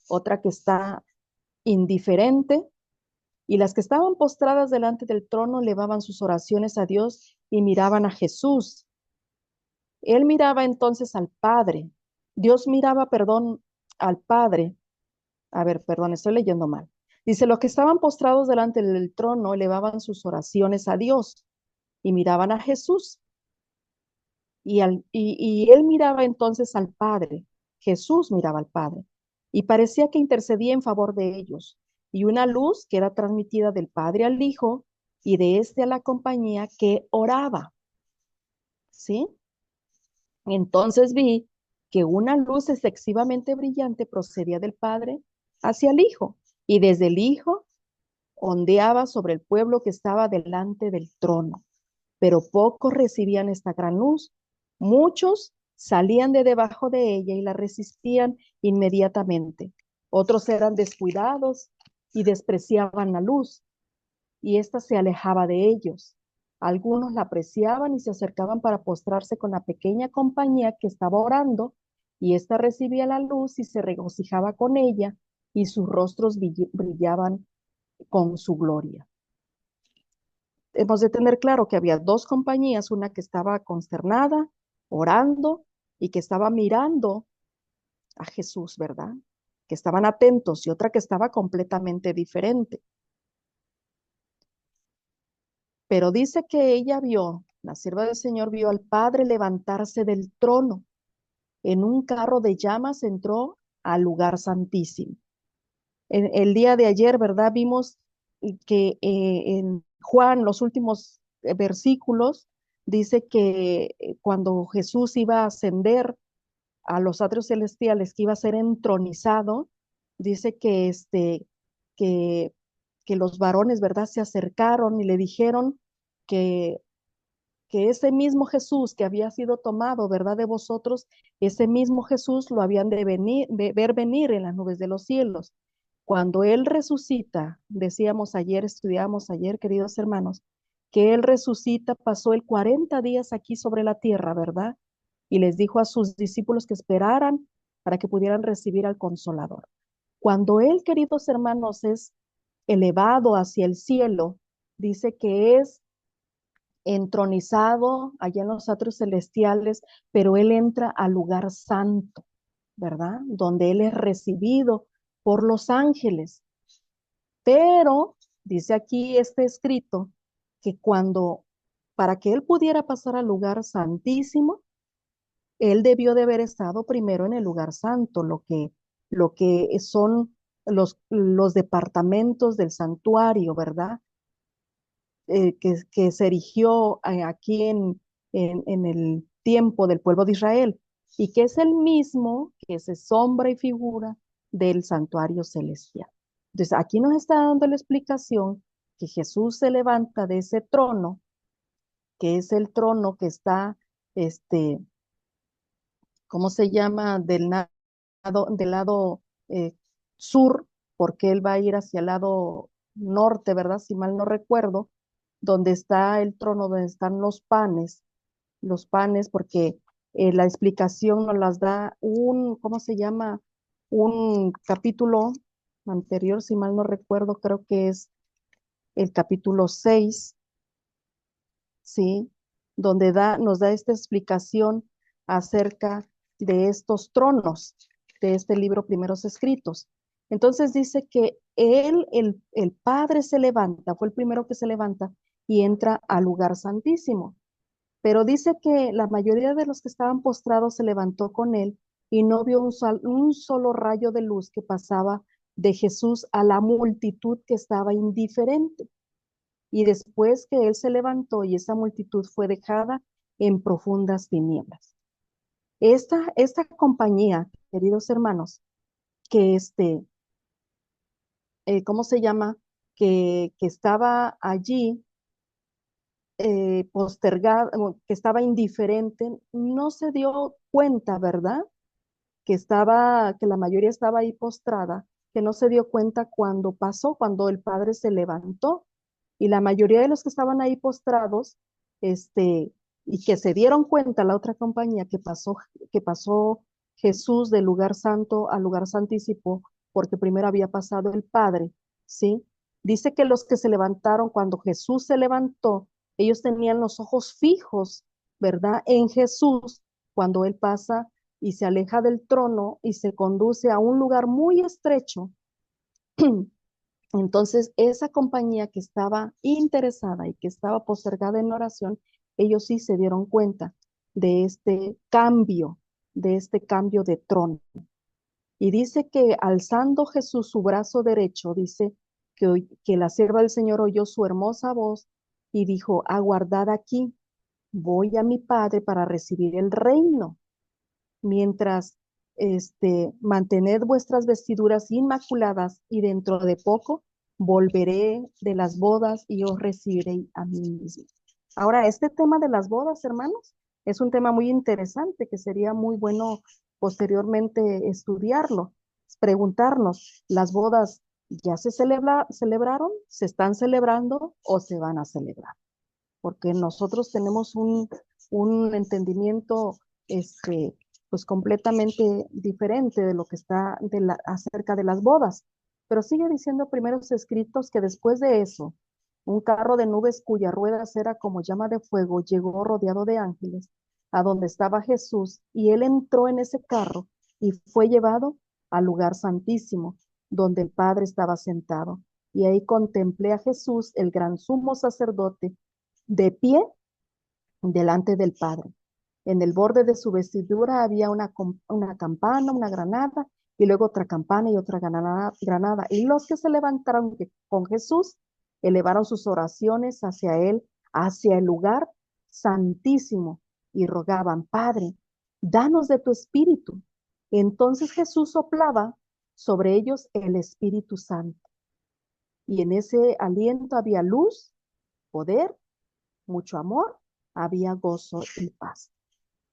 A: otra que está indiferente, y las que estaban postradas delante del trono elevaban sus oraciones a Dios y miraban a Jesús. Él miraba entonces al Padre. Dios miraba, perdón, al Padre. A ver, perdón, estoy leyendo mal. Dice, los que estaban postrados delante del trono elevaban sus oraciones a Dios y miraban a Jesús. Y él miraba entonces al Padre. Jesús miraba al Padre. Y parecía que intercedía en favor de ellos. Y una luz que era transmitida del Padre al Hijo y de este a la compañía que oraba. ¿Sí? Entonces vi que una luz excesivamente brillante procedía del Padre hacia el Hijo, y desde el Hijo ondeaba sobre el pueblo que estaba delante del trono. Pero pocos recibían esta gran luz. Muchos salían de debajo de ella y la resistían inmediatamente. Otros eran descuidados y despreciaban la luz, y ésta se alejaba de ellos. Algunos la apreciaban y se acercaban para postrarse con la pequeña compañía que estaba orando, y ésta recibía la luz y se regocijaba con ella, y sus rostros brillaban con su gloria. Hemos de tener claro que había dos compañías, una que estaba consternada, orando, y que estaba mirando a Jesús, ¿verdad? Que estaban atentos, y otra que estaba completamente diferente. Pero dice que ella vio, la sierva del Señor vio al Padre levantarse del trono. En un carro de llamas entró al lugar santísimo. En el día de ayer, ¿verdad? Vimos que en Juan, los últimos versículos, dice que cuando Jesús iba a ascender a los atrios celestiales, que iba a ser entronizado, dice que, que los varones, ¿verdad? Se acercaron y le dijeron que que ese mismo Jesús que había sido tomado, ¿verdad? De vosotros, ese mismo Jesús lo habían de ver venir en las nubes de los cielos. Cuando Él resucita, decíamos ayer, estudiamos ayer, queridos hermanos, que Él resucita, pasó el 40 días aquí sobre la tierra, ¿verdad? Y les dijo a sus discípulos que esperaran para que pudieran recibir al Consolador. Cuando Él, queridos hermanos, es elevado hacia el cielo, dice que es entronizado allá en los atrios celestiales, pero Él entra al lugar santo, ¿verdad? Donde Él es recibido por los ángeles. Pero, dice aquí este escrito, que para que Él pudiera pasar al lugar santísimo, Él debió de haber estado primero en el lugar santo, lo que son los departamentos del santuario, ¿verdad? Que se erigió aquí en el tiempo del pueblo de Israel, y que es el mismo que se sombra y figura del santuario celestial. Entonces, aquí nos está dando la explicación que Jesús se levanta de ese trono, que es el trono que está, ¿cómo se llama? Del lado sur, porque él va a ir hacia el lado norte, ¿verdad? Si mal no recuerdo, donde está el trono, donde están los panes, porque la explicación nos las da ¿cómo se llama? Un capítulo anterior, si mal no recuerdo, creo que es el capítulo 6, ¿sí? Donde nos da esta explicación acerca de estos tronos, de este libro Primeros Escritos. Entonces dice que el Padre se levanta, fue el primero que se levanta y entra al lugar santísimo. Pero dice que la mayoría de los que estaban postrados se levantó con él y no vio un solo rayo de luz que pasaba de Jesús a la multitud que estaba indiferente. Y después que él se levantó y esa multitud fue dejada en profundas tinieblas. Esta compañía, queridos hermanos, que ¿cómo se llama? Que estaba allí postergada, que estaba indiferente, no se dio cuenta, ¿verdad? Que la mayoría estaba ahí postrada, que no se dio cuenta cuando pasó, cuando el Padre se levantó. Y la mayoría de los que estaban ahí postrados, y que se dieron cuenta la otra compañía que pasó Jesús del lugar santo al lugar santísimo, porque primero había pasado el Padre, ¿sí? Dice que los que se levantaron, cuando Jesús se levantó, ellos tenían los ojos fijos, ¿verdad? En Jesús, cuando Él pasa y se aleja del trono y se conduce a un lugar muy estrecho. Entonces, esa compañía que estaba interesada y que estaba postergada en oración, ellos sí se dieron cuenta de de este cambio de trono. Y dice que alzando Jesús su brazo derecho, dice que la sierva del Señor oyó su hermosa voz y dijo, aguardad aquí, voy a mi Padre para recibir el reino, mientras mantened vuestras vestiduras inmaculadas y dentro de poco volveré de las bodas y os recibiré a mí mismo. Ahora, este tema de las bodas, hermanos, es un tema muy interesante que sería muy bueno posteriormente estudiarlo, preguntarnos, ¿las bodas ya se celebraron, se están celebrando o se van a celebrar? Porque nosotros tenemos un entendimiento pues completamente diferente de lo que está acerca de las bodas. Pero sigue diciendo primeros escritos que después de eso, un carro de nubes cuya ruedas era como llama de fuego llegó rodeado de ángeles a donde estaba Jesús y él entró en ese carro y fue llevado al lugar santísimo donde el Padre estaba sentado. Y ahí contemplé a Jesús, el gran sumo sacerdote, de pie delante del Padre. En el borde de su vestidura había una campana, una granada, y luego otra campana y otra granada. Y los que se levantaron con Jesús elevaron sus oraciones hacia él, hacia el lugar santísimo, y rogaban, Padre, danos de tu espíritu. Entonces Jesús soplaba sobre ellos el Espíritu Santo. Y en ese aliento había luz, poder, mucho amor, había gozo y paz.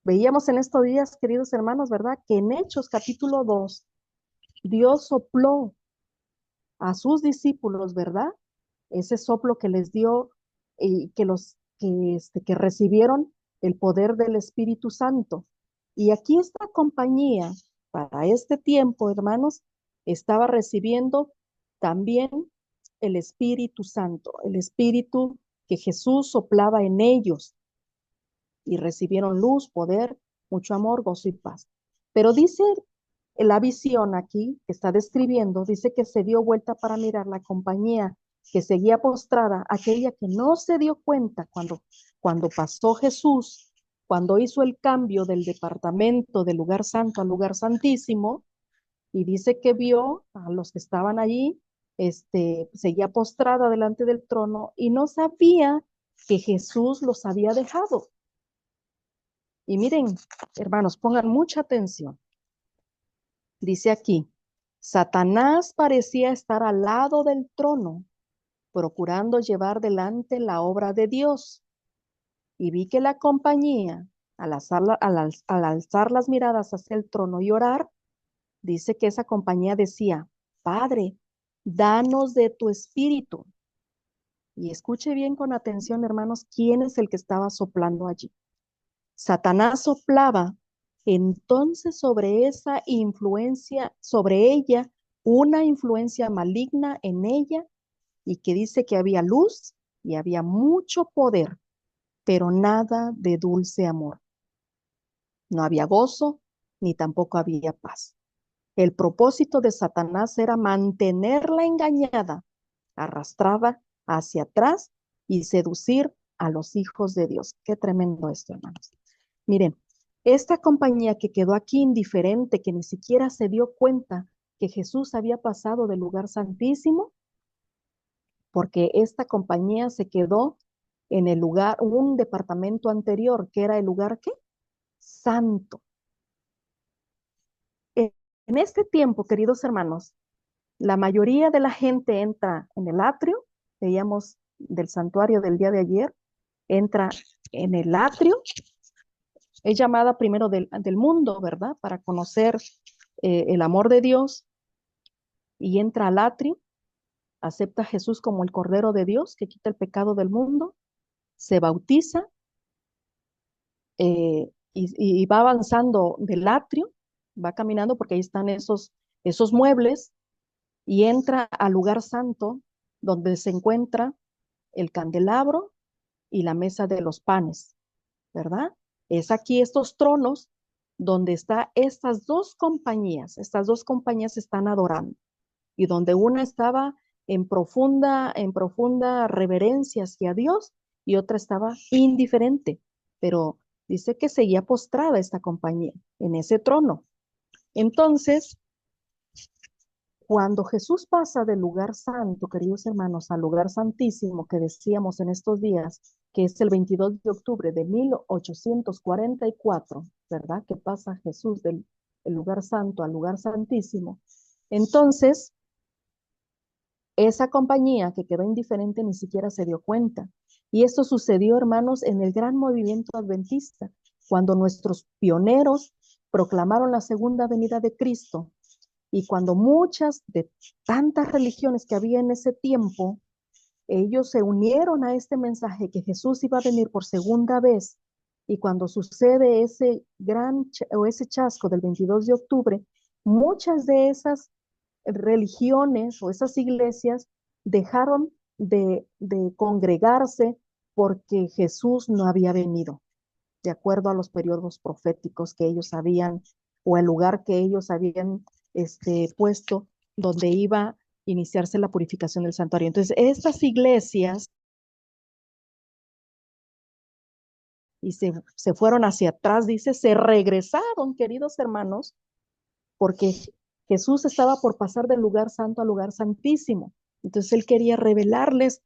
A: Veíamos en estos días, queridos hermanos, ¿verdad? Que en Hechos capítulo 2, Dios sopló a sus discípulos, ¿verdad? Ese soplo que les dio y que recibieron el poder del Espíritu Santo. Y aquí esta compañía, para este tiempo, hermanos, estaba recibiendo también el Espíritu Santo, el Espíritu que Jesús soplaba en ellos y recibieron luz, poder, mucho amor, gozo y paz. Pero dice la visión aquí que está describiendo, dice que se dio vuelta para mirar la compañía que seguía postrada, aquella que no se dio cuenta cuando pasó Jesús, cuando hizo el cambio del departamento del lugar santo al lugar santísimo, y dice que vio a los que estaban allí, seguía postrada delante del trono y no sabía que Jesús los había dejado. Y miren, hermanos, pongan mucha atención. Dice aquí, Satanás parecía estar al lado del trono, procurando llevar delante la obra de Dios. Y vi que la compañía, al alzar las miradas hacia el trono y orar, dice que esa compañía decía, Padre, danos de tu espíritu. Y escuche bien con atención, hermanos, quién es el que estaba soplando allí. Satanás soplaba entonces sobre esa influencia, sobre ella, una influencia maligna en ella, y que dice que había luz y había mucho poder, pero nada de dulce amor. No había gozo, ni tampoco había paz. El propósito de Satanás era mantenerla engañada, arrastrada hacia atrás y seducir a los hijos de Dios. Qué tremendo esto, hermanos. Miren, esta compañía que quedó aquí indiferente, que ni siquiera se dio cuenta que Jesús había pasado del lugar santísimo, porque esta compañía se quedó en el lugar, un departamento anterior, que era el lugar ¿qué? Santo. En este tiempo, queridos hermanos, la mayoría de la gente entra en el atrio, veíamos del santuario del día de ayer, entra en el atrio, es llamada primero del mundo, ¿verdad? Para conocer el amor de Dios, y entra al atrio, acepta a Jesús como el Cordero de Dios que quita el pecado del mundo, se bautiza y va avanzando del atrio, va caminando porque ahí están esos muebles y entra al lugar santo donde se encuentra el candelabro y la mesa de los panes, ¿verdad? Es aquí estos tronos donde está estas dos compañías están adorando y donde una estaba en profunda reverencia hacia Dios y otra estaba indiferente, pero dice que seguía postrada esta compañía en ese trono. Entonces, cuando Jesús pasa del lugar santo, queridos hermanos, al lugar santísimo que decíamos en estos días, que es el 22 de octubre de 1844, ¿verdad? Que pasa Jesús del lugar santo al lugar santísimo. Entonces, esa compañía que quedó indiferente ni siquiera se dio cuenta. Y esto sucedió, hermanos, en el gran movimiento adventista, cuando nuestros pioneros proclamaron la segunda venida de Cristo y cuando muchas de tantas religiones que había en ese tiempo, ellos se unieron a este mensaje que Jesús iba a venir por segunda vez. Y cuando sucede ese ese chasco del 22 de octubre, muchas de esas religiones o esas iglesias dejaron de congregarse porque Jesús no había venido, de acuerdo a los periodos proféticos que ellos habían, o el lugar que ellos habían puesto donde iba a iniciarse la purificación del santuario. Entonces, estas iglesias y se fueron hacia atrás, dice, se regresaron, queridos hermanos, porque Jesús estaba por pasar del lugar santo al lugar santísimo. Entonces él quería revelarles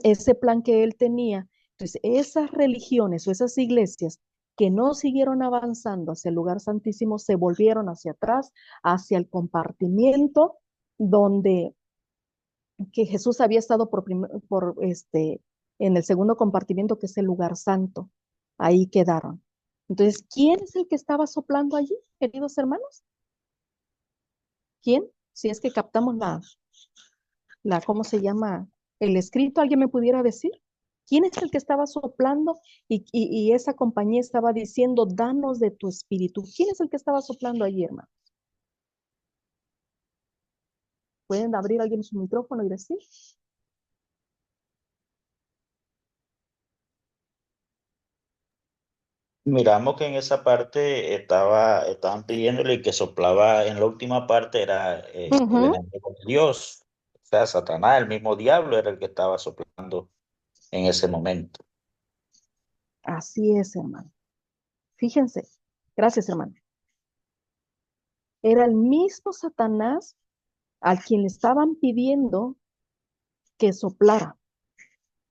A: ese plan que él tenía. Entonces esas religiones o esas iglesias que no siguieron avanzando hacia el lugar santísimo se volvieron hacia atrás, hacia el compartimiento donde que Jesús había estado en el segundo compartimiento, que es el lugar santo. Ahí quedaron. Entonces, ¿quién es el que estaba soplando allí, queridos hermanos? ¿Quién? Si es que captamos ¿cómo se llama? El escrito, ¿alguien me pudiera decir? ¿Quién es el que estaba soplando y esa compañía estaba diciendo, danos de tu espíritu? ¿Quién es el que estaba soplando allí, hermano? ¿Pueden abrir alguien su micrófono y decir?
E: Miramos que en esa parte estaban pidiéndole que soplaba en la última parte era el enemigo de Dios. O sea, Satanás, el mismo diablo, era el que estaba soplando en ese momento.
A: Así es, hermano. Fíjense. Gracias, hermano. Era el mismo Satanás al quien le estaban pidiendo que soplara.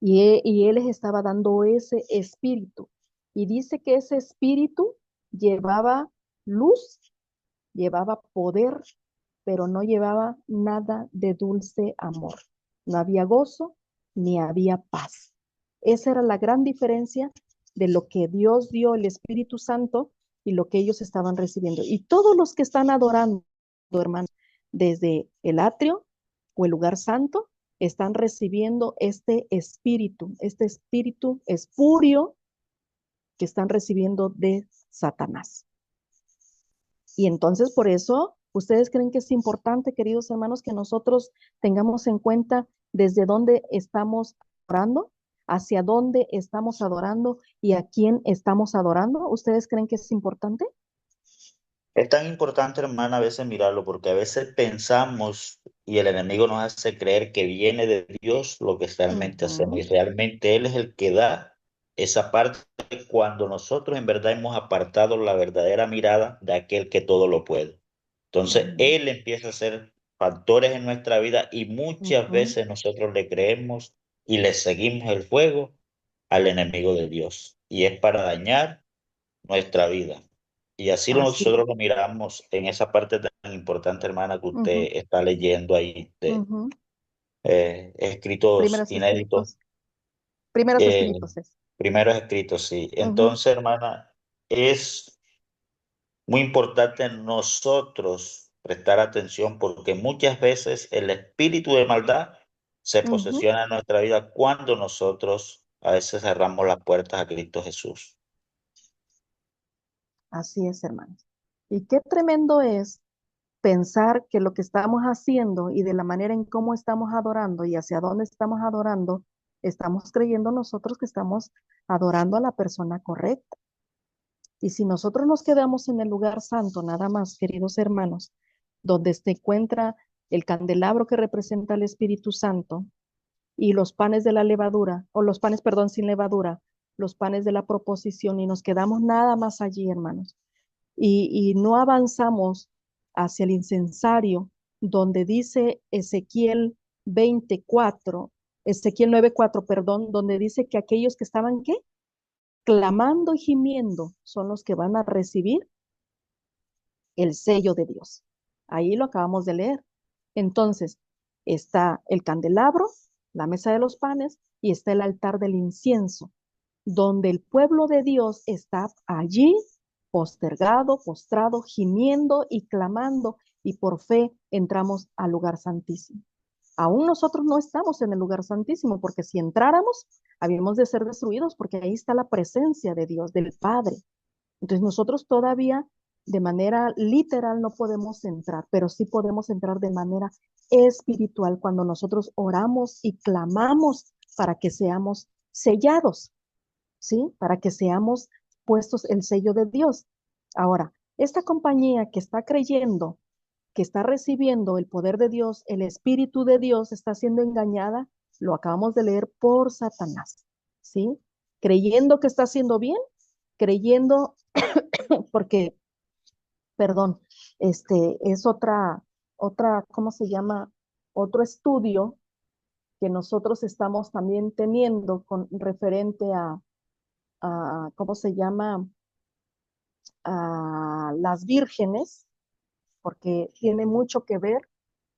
A: Y él les estaba dando ese espíritu. Y dice que ese espíritu llevaba luz, llevaba poder, pero no llevaba nada de dulce amor. No había gozo ni había paz. Esa era la gran diferencia de lo que Dios dio, el Espíritu Santo, y lo que ellos estaban recibiendo. Y todos los que están adorando, hermanos, desde el atrio o el lugar santo, están recibiendo este espíritu espurio que están recibiendo de Satanás. Y entonces por eso, ¿ustedes creen que es importante, queridos hermanos, que nosotros tengamos en cuenta desde dónde estamos orando, hacia dónde estamos adorando y a quién estamos adorando? ¿Ustedes creen que es importante?
E: Es tan importante, hermana, a veces mirarlo, porque a veces pensamos y el enemigo nos hace creer que viene de Dios lo que realmente hacemos. Y realmente Él es el que da esa parte cuando nosotros en verdad hemos apartado la verdadera mirada de aquel que todo lo puede. Entonces, Él empieza a hacer factores en nuestra vida y muchas veces nosotros le creemos y le seguimos el fuego al enemigo de Dios. Y es para dañar nuestra vida. Y así
A: Así.
E: nosotros lo miramos en esa parte tan importante, hermana, que usted está leyendo ahí de escritos
A: Primeros
E: inéditos.
A: escritos. Primeros
E: eh,
A: escritos es.
E: Primeros escritos, sí. Entonces, hermana, es muy importante nosotros prestar atención porque muchas veces el espíritu de maldad se posesiona en nuestra vida cuando nosotros a veces cerramos las puertas a Cristo Jesús.
A: Así es, hermanos. Y qué tremendo es pensar que lo que estamos haciendo y de la manera en cómo estamos adorando y hacia dónde estamos adorando, estamos creyendo nosotros que estamos adorando a la persona correcta. Y si nosotros nos quedamos en el lugar santo, nada más, queridos hermanos, donde se encuentra el candelabro que representa al Espíritu Santo y los panes de la levadura, o los panes, perdón, sin levadura, los panes de la proposición, y nos quedamos nada más allí, hermanos, y no avanzamos hacia el incensario, donde dice Ezequiel 24, Ezequiel 9:4, perdón, donde dice que aquellos que estaban, ¿qué? Clamando y gimiendo son los que van a recibir el sello de Dios. Ahí lo acabamos de leer. Entonces, está el candelabro, la mesa de los panes y está el altar del incienso, donde el pueblo de Dios está allí, postergado, postrado, gimiendo y clamando, y por fe entramos al lugar santísimo. Aún nosotros no estamos en el lugar santísimo, porque si entráramos, habíamos de ser destruidos, porque ahí está la presencia de Dios, del Padre. Entonces nosotros todavía de manera literal no podemos entrar, pero sí podemos entrar de manera espiritual cuando nosotros oramos y clamamos para que seamos sellados, ¿sí? Para que seamos puestos el sello de Dios. Ahora, esta compañía que está creyendo, que está recibiendo el poder de Dios, el Espíritu de Dios, está siendo engañada, lo acabamos de leer, por Satanás, ¿sí? Creyendo que está haciendo bien, creyendo porque, perdón, es ¿cómo se llama? Otro estudio que nosotros estamos también teniendo con referente ¿cómo se llama? A las vírgenes, porque tiene mucho que ver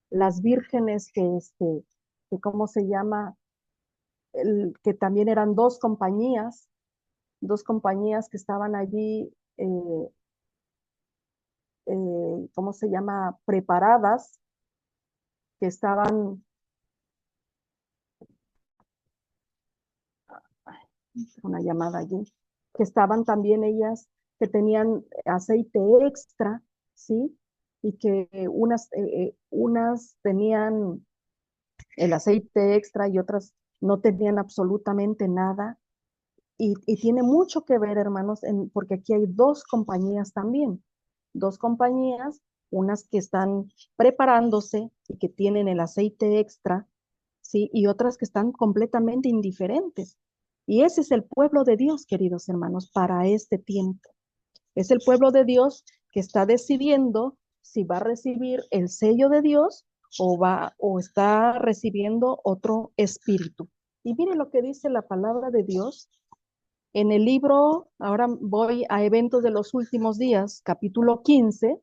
A: las vírgenes que ¿cómo se llama? Que también eran dos compañías que estaban allí, ¿cómo se llama? Preparadas, que estaban, una llamada allí, que estaban también ellas, que tenían aceite extra, ¿sí? Y que unas tenían el aceite extra y otras no tenían absolutamente nada. Y tiene mucho que ver, hermanos, porque aquí hay dos compañías también, dos compañías, unas que están preparándose y que tienen el aceite extra, ¿sí? Y otras que están completamente indiferentes. Y ese es el pueblo de Dios, queridos hermanos, para este tiempo. Es el pueblo de Dios que está decidiendo si va a recibir el sello de Dios o está recibiendo otro espíritu. Y mire lo que dice la palabra de Dios en el libro, ahora voy a Eventos de los Últimos Días, capítulo 15,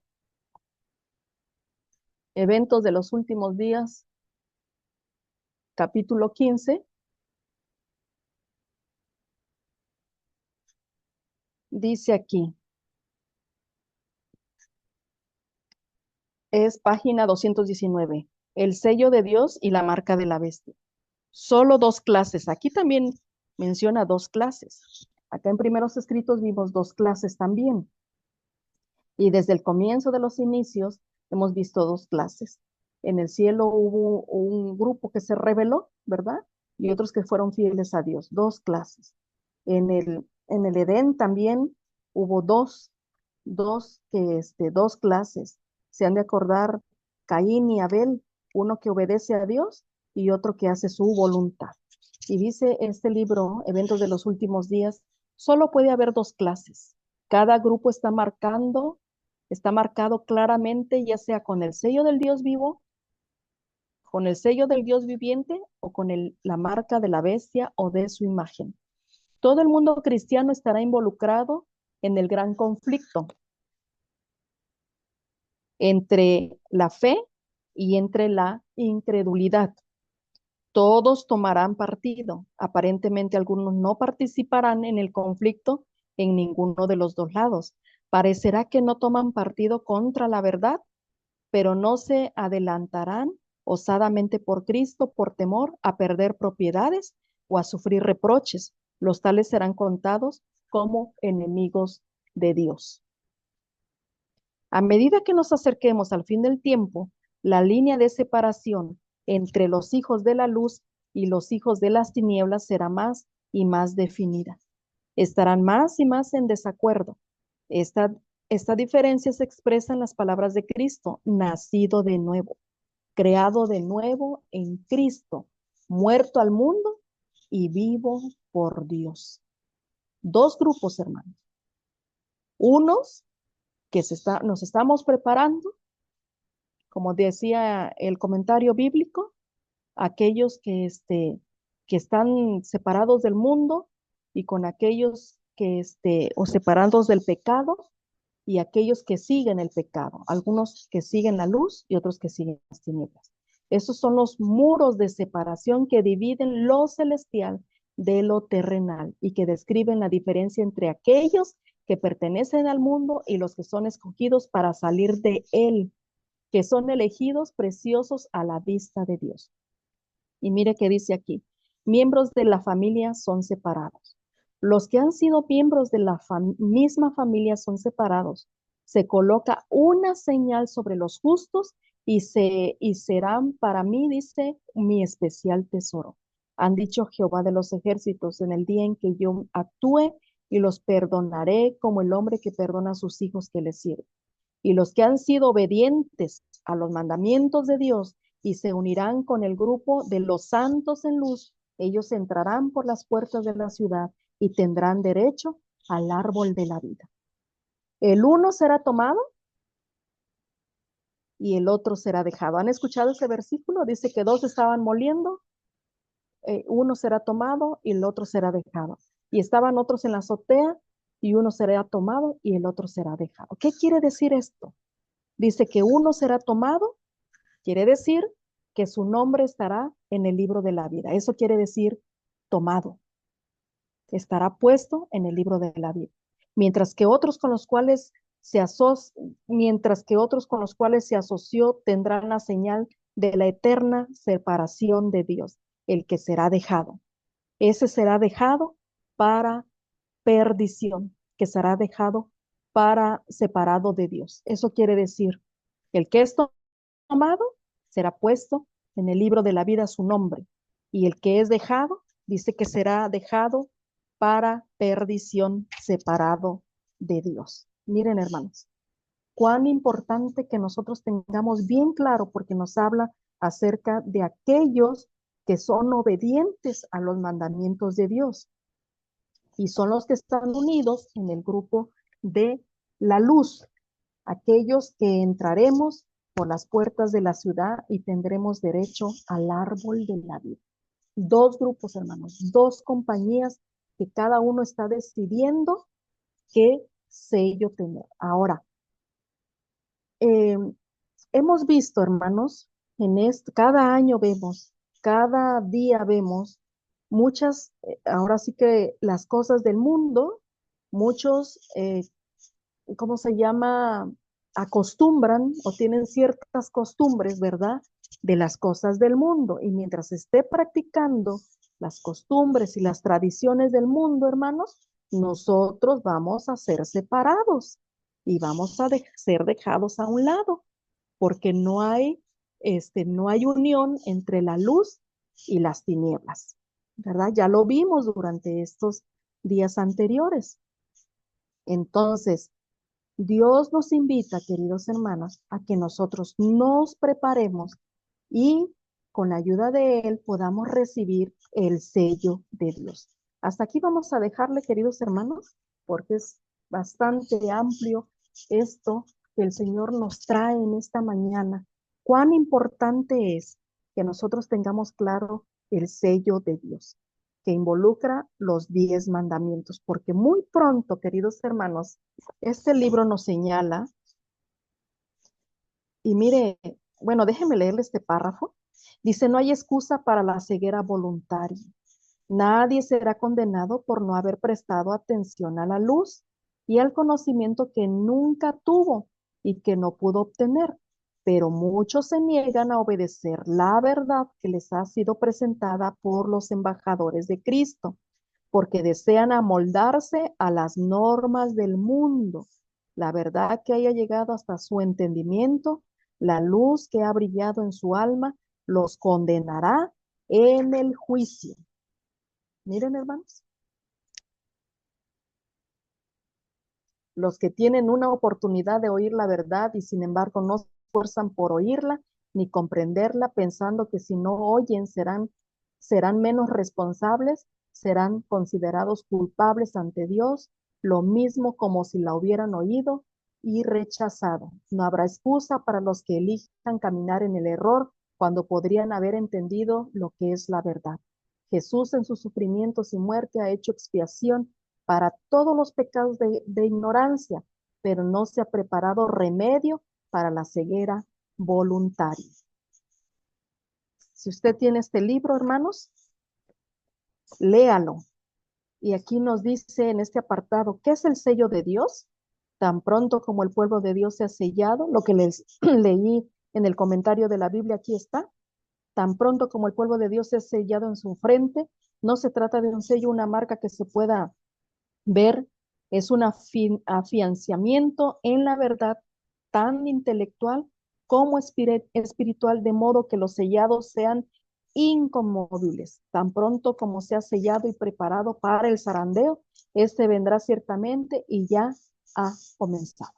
A: Eventos de los Últimos Días, capítulo 15, dice aquí, es página 219, el sello de Dios y la marca de la bestia. Solo dos clases, aquí también menciona dos clases. Acá en Primeros Escritos vimos dos clases también. Y desde el comienzo de los inicios hemos visto dos clases. En el cielo hubo un grupo que se rebeló, ¿verdad? Y otros que fueron fieles a Dios. Dos clases. En el Edén también hubo dos clases. Se han de acordar Caín y Abel, uno que obedece a Dios y otro que hace su voluntad. Y dice este libro, Eventos de los Últimos Días, solo puede haber dos clases. Cada grupo está marcado claramente, ya sea con el sello del Dios vivo, con el sello del Dios viviente o con la marca de la bestia o de su imagen. Todo el mundo cristiano estará involucrado en el gran conflicto entre la fe y entre la incredulidad. Todos tomarán partido. Aparentemente algunos no participarán en el conflicto en ninguno de los dos lados. Parecerá que no toman partido contra la verdad, pero no se adelantarán osadamente por Cristo por temor a perder propiedades o a sufrir reproches. Los tales serán contados como enemigos de Dios. A medida que nos acerquemos al fin del tiempo, la línea de separación entre los hijos de la luz y los hijos de las tinieblas será más y más definida. Estarán más y más en desacuerdo. Esta diferencia se expresa en las palabras de Cristo: nacido de nuevo, creado de nuevo en Cristo, muerto al mundo y vivo por Dios. Dos grupos, hermanos. Unos que nos estamos preparando, como decía el comentario bíblico, aquellos que están separados del mundo, y con aquellos o separados del pecado, y aquellos que siguen el pecado, algunos que siguen la luz y otros que siguen las tinieblas. Esos son los muros de separación que dividen lo celestial de lo terrenal y que describen la diferencia entre aquellos que pertenecen al mundo y los que son escogidos para salir de él, que son elegidos preciosos a la vista de Dios. Y mire que dice aquí: miembros de la familia son separados. Los que han sido miembros de la misma familia son separados. Se coloca una señal sobre los justos y serán para mí, dice, mi especial tesoro. Han dicho Jehová de los ejércitos: en el día en que yo actúe y los perdonaré como el hombre que perdona a sus hijos que le sirven. Y los que han sido obedientes a los mandamientos de Dios y se unirán con el grupo de los santos en luz, ellos entrarán por las puertas de la ciudad y tendrán derecho al árbol de la vida. El uno será tomado y el otro será dejado. ¿Han escuchado ese versículo? Dice que dos estaban moliendo, uno será tomado y el otro será dejado. Y estaban otros en la azotea y uno será tomado y el otro será dejado. ¿Qué quiere decir esto? Dice que uno será tomado, quiere decir que su nombre estará en el libro de la vida. Eso quiere decir tomado. Estará puesto en el libro de la vida. Mientras que otros con los cuales se asoció tendrán la señal de la eterna separación de Dios, el que será dejado. Ese será dejado para perdición, que será dejado para separado de Dios. Eso quiere decir, el que es tomado será puesto en el libro de la vida su nombre, y el que es dejado, dice que será dejado para perdición, separado de Dios. Miren, hermanos, cuán importante que nosotros tengamos bien claro, porque nos habla acerca de aquellos que son obedientes a los mandamientos de Dios y son los que están unidos en el grupo de la luz, aquellos que entraremos por las puertas de la ciudad y tendremos derecho al árbol de la vida. Dos grupos, hermanos, dos compañías que cada uno está decidiendo qué sello tener. Ahora, hemos visto, hermanos, cada año vemos, cada día vemos muchas, ahora sí que las cosas del mundo, muchos, ¿cómo se llama? Acostumbran o tienen ciertas costumbres, ¿verdad? De las cosas del mundo. Y mientras esté practicando las costumbres y las tradiciones del mundo, hermanos, nosotros vamos a ser separados y vamos a ser dejados a un lado, porque no hay unión entre la luz y las tinieblas, ¿verdad? Ya lo vimos durante estos días anteriores. Entonces, Dios nos invita, queridos hermanos, a que nosotros nos preparemos y con la ayuda de Él podamos recibir el sello de Dios. Hasta aquí vamos a dejarle, queridos hermanos, porque es bastante amplio esto que el Señor nos trae en esta mañana. Cuán importante es que nosotros tengamos claro el sello de Dios, que involucra los 10 mandamientos, porque muy pronto, queridos hermanos, este libro nos señala, y mire, bueno, déjeme leerle este párrafo. Dice: no hay excusa para la ceguera voluntaria. Nadie será condenado por no haber prestado atención a la luz y al conocimiento que nunca tuvo y que no pudo obtener. Pero muchos se niegan a obedecer la verdad que les ha sido presentada por los embajadores de Cristo, porque desean amoldarse a las normas del mundo la verdad que haya llegado hasta su entendimiento, la luz que ha brillado en su alma, los condenará en el juicio. Miren, hermanos, los que tienen una oportunidad de oír la verdad y sin embargo no se esfuerzan por oírla ni comprenderla, pensando que si no oyen serán menos responsables, serán considerados culpables ante Dios, lo mismo como si la hubieran oído y rechazado. No habrá excusa para los que elijan caminar en el error cuando podrían haber entendido lo que es la verdad. Jesús en sus sufrimientos y muerte ha hecho expiación para todos los pecados de ignorancia, pero no se ha preparado remedio para la ceguera voluntaria. Si usted tiene este libro, hermanos, léalo. Y aquí nos dice en este apartado, ¿qué es el sello de Dios? Tan pronto como el pueblo de Dios se ha sellado, lo que les leí en el comentario de la Biblia, aquí está. Tan pronto como el pueblo de Dios se ha sellado en su frente, no se trata de un sello, una marca que se pueda ver, es un afianzamiento en la verdad tan intelectual como espiritual, de modo que los sellados sean inconmovibles. Tan pronto como sea sellado y preparado para el zarandeo, este vendrá ciertamente y ya ha comenzado.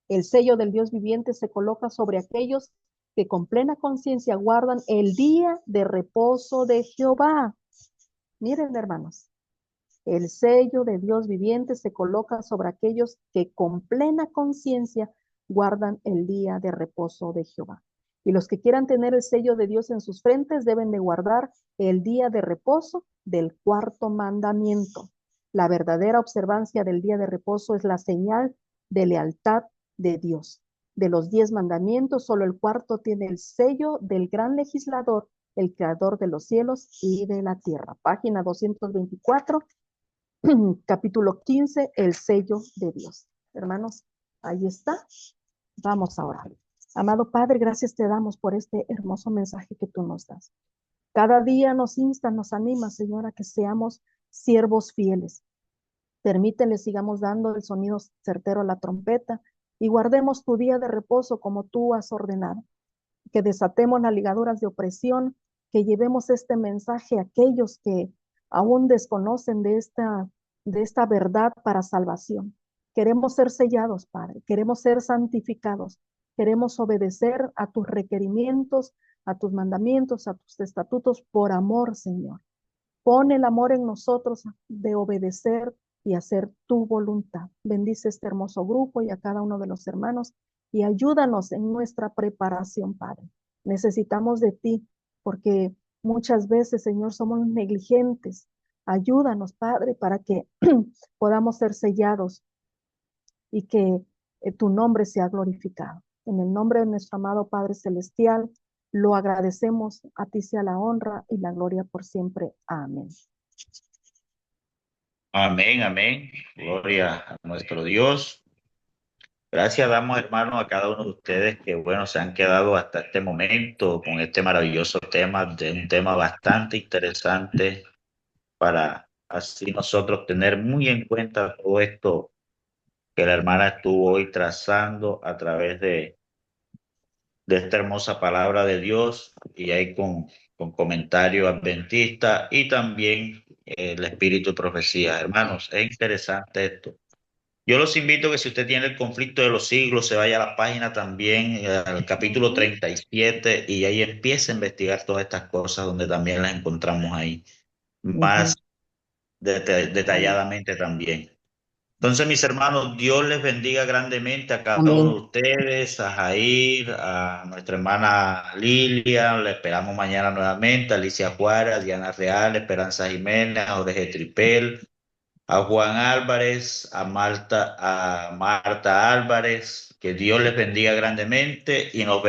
A: El sello del Dios viviente se coloca sobre aquellos que con plena conciencia guardan el día de reposo de Jehová. Miren, hermanos, el sello de Dios viviente se coloca sobre aquellos que con plena conciencia guardan el día de reposo de Jehová. Y los que quieran tener el sello de Dios en sus frentes deben de guardar el día de reposo del cuarto mandamiento. La verdadera observancia del día de reposo es la señal de lealtad de Dios. De los 10 mandamientos, solo el cuarto tiene el sello del gran legislador, el creador de los cielos y de la tierra. Página 224. Capítulo 15, el sello de Dios. Hermanos, ahí está. Vamos a orar. Amado Padre, gracias te damos por este hermoso mensaje que tú nos das. Cada día nos insta, nos anima, Señor, a que seamos siervos fieles. Permítele, sigamos dando el sonido certero a la trompeta y guardemos tu día de reposo como tú has ordenado. Que desatemos las ligaduras de opresión, que llevemos este mensaje a aquellos que aún desconocen de esta verdad para salvación. Queremos ser sellados, Padre, queremos ser santificados, queremos obedecer a tus requerimientos, a tus mandamientos, a tus estatutos por amor, Señor. Pon el amor en nosotros de obedecer y hacer tu voluntad. Bendice este hermoso grupo y a cada uno de los hermanos y ayúdanos en nuestra preparación, Padre. Necesitamos de ti porque muchas veces, Señor, somos negligentes. Ayúdanos, Padre, para que podamos ser sellados y que tu nombre sea glorificado. En el nombre de nuestro amado Padre Celestial, lo agradecemos, a ti sea la honra y la gloria por siempre. Amén.
E: Amén, amén. Gloria a nuestro Dios. Gracias damos, hermanos, a cada uno de ustedes que, bueno, se han quedado hasta este momento con este maravilloso tema, de un tema bastante interesante para así nosotros tener muy en cuenta todo esto que la hermana estuvo hoy trazando a través de esta hermosa palabra de Dios y ahí con comentario adventista y también el espíritu de profecía. Hermanos, es interesante esto. Yo los invito a que si usted tiene el conflicto de los siglos, se vaya a la página también, al capítulo 37, y ahí empiece a investigar todas estas cosas donde también las encontramos ahí, más detalladamente también. Entonces, mis hermanos, Dios les bendiga grandemente a cada uno
D: Amén.
E: de ustedes, a Jair, a nuestra hermana Lilia, le esperamos mañana nuevamente, a Alicia Juárez, a Diana Real, Esperanza Jiménez, a Jorge Tripel, a Juan Álvarez, a Marta Álvarez, que Dios les bendiga grandemente y nos vemos.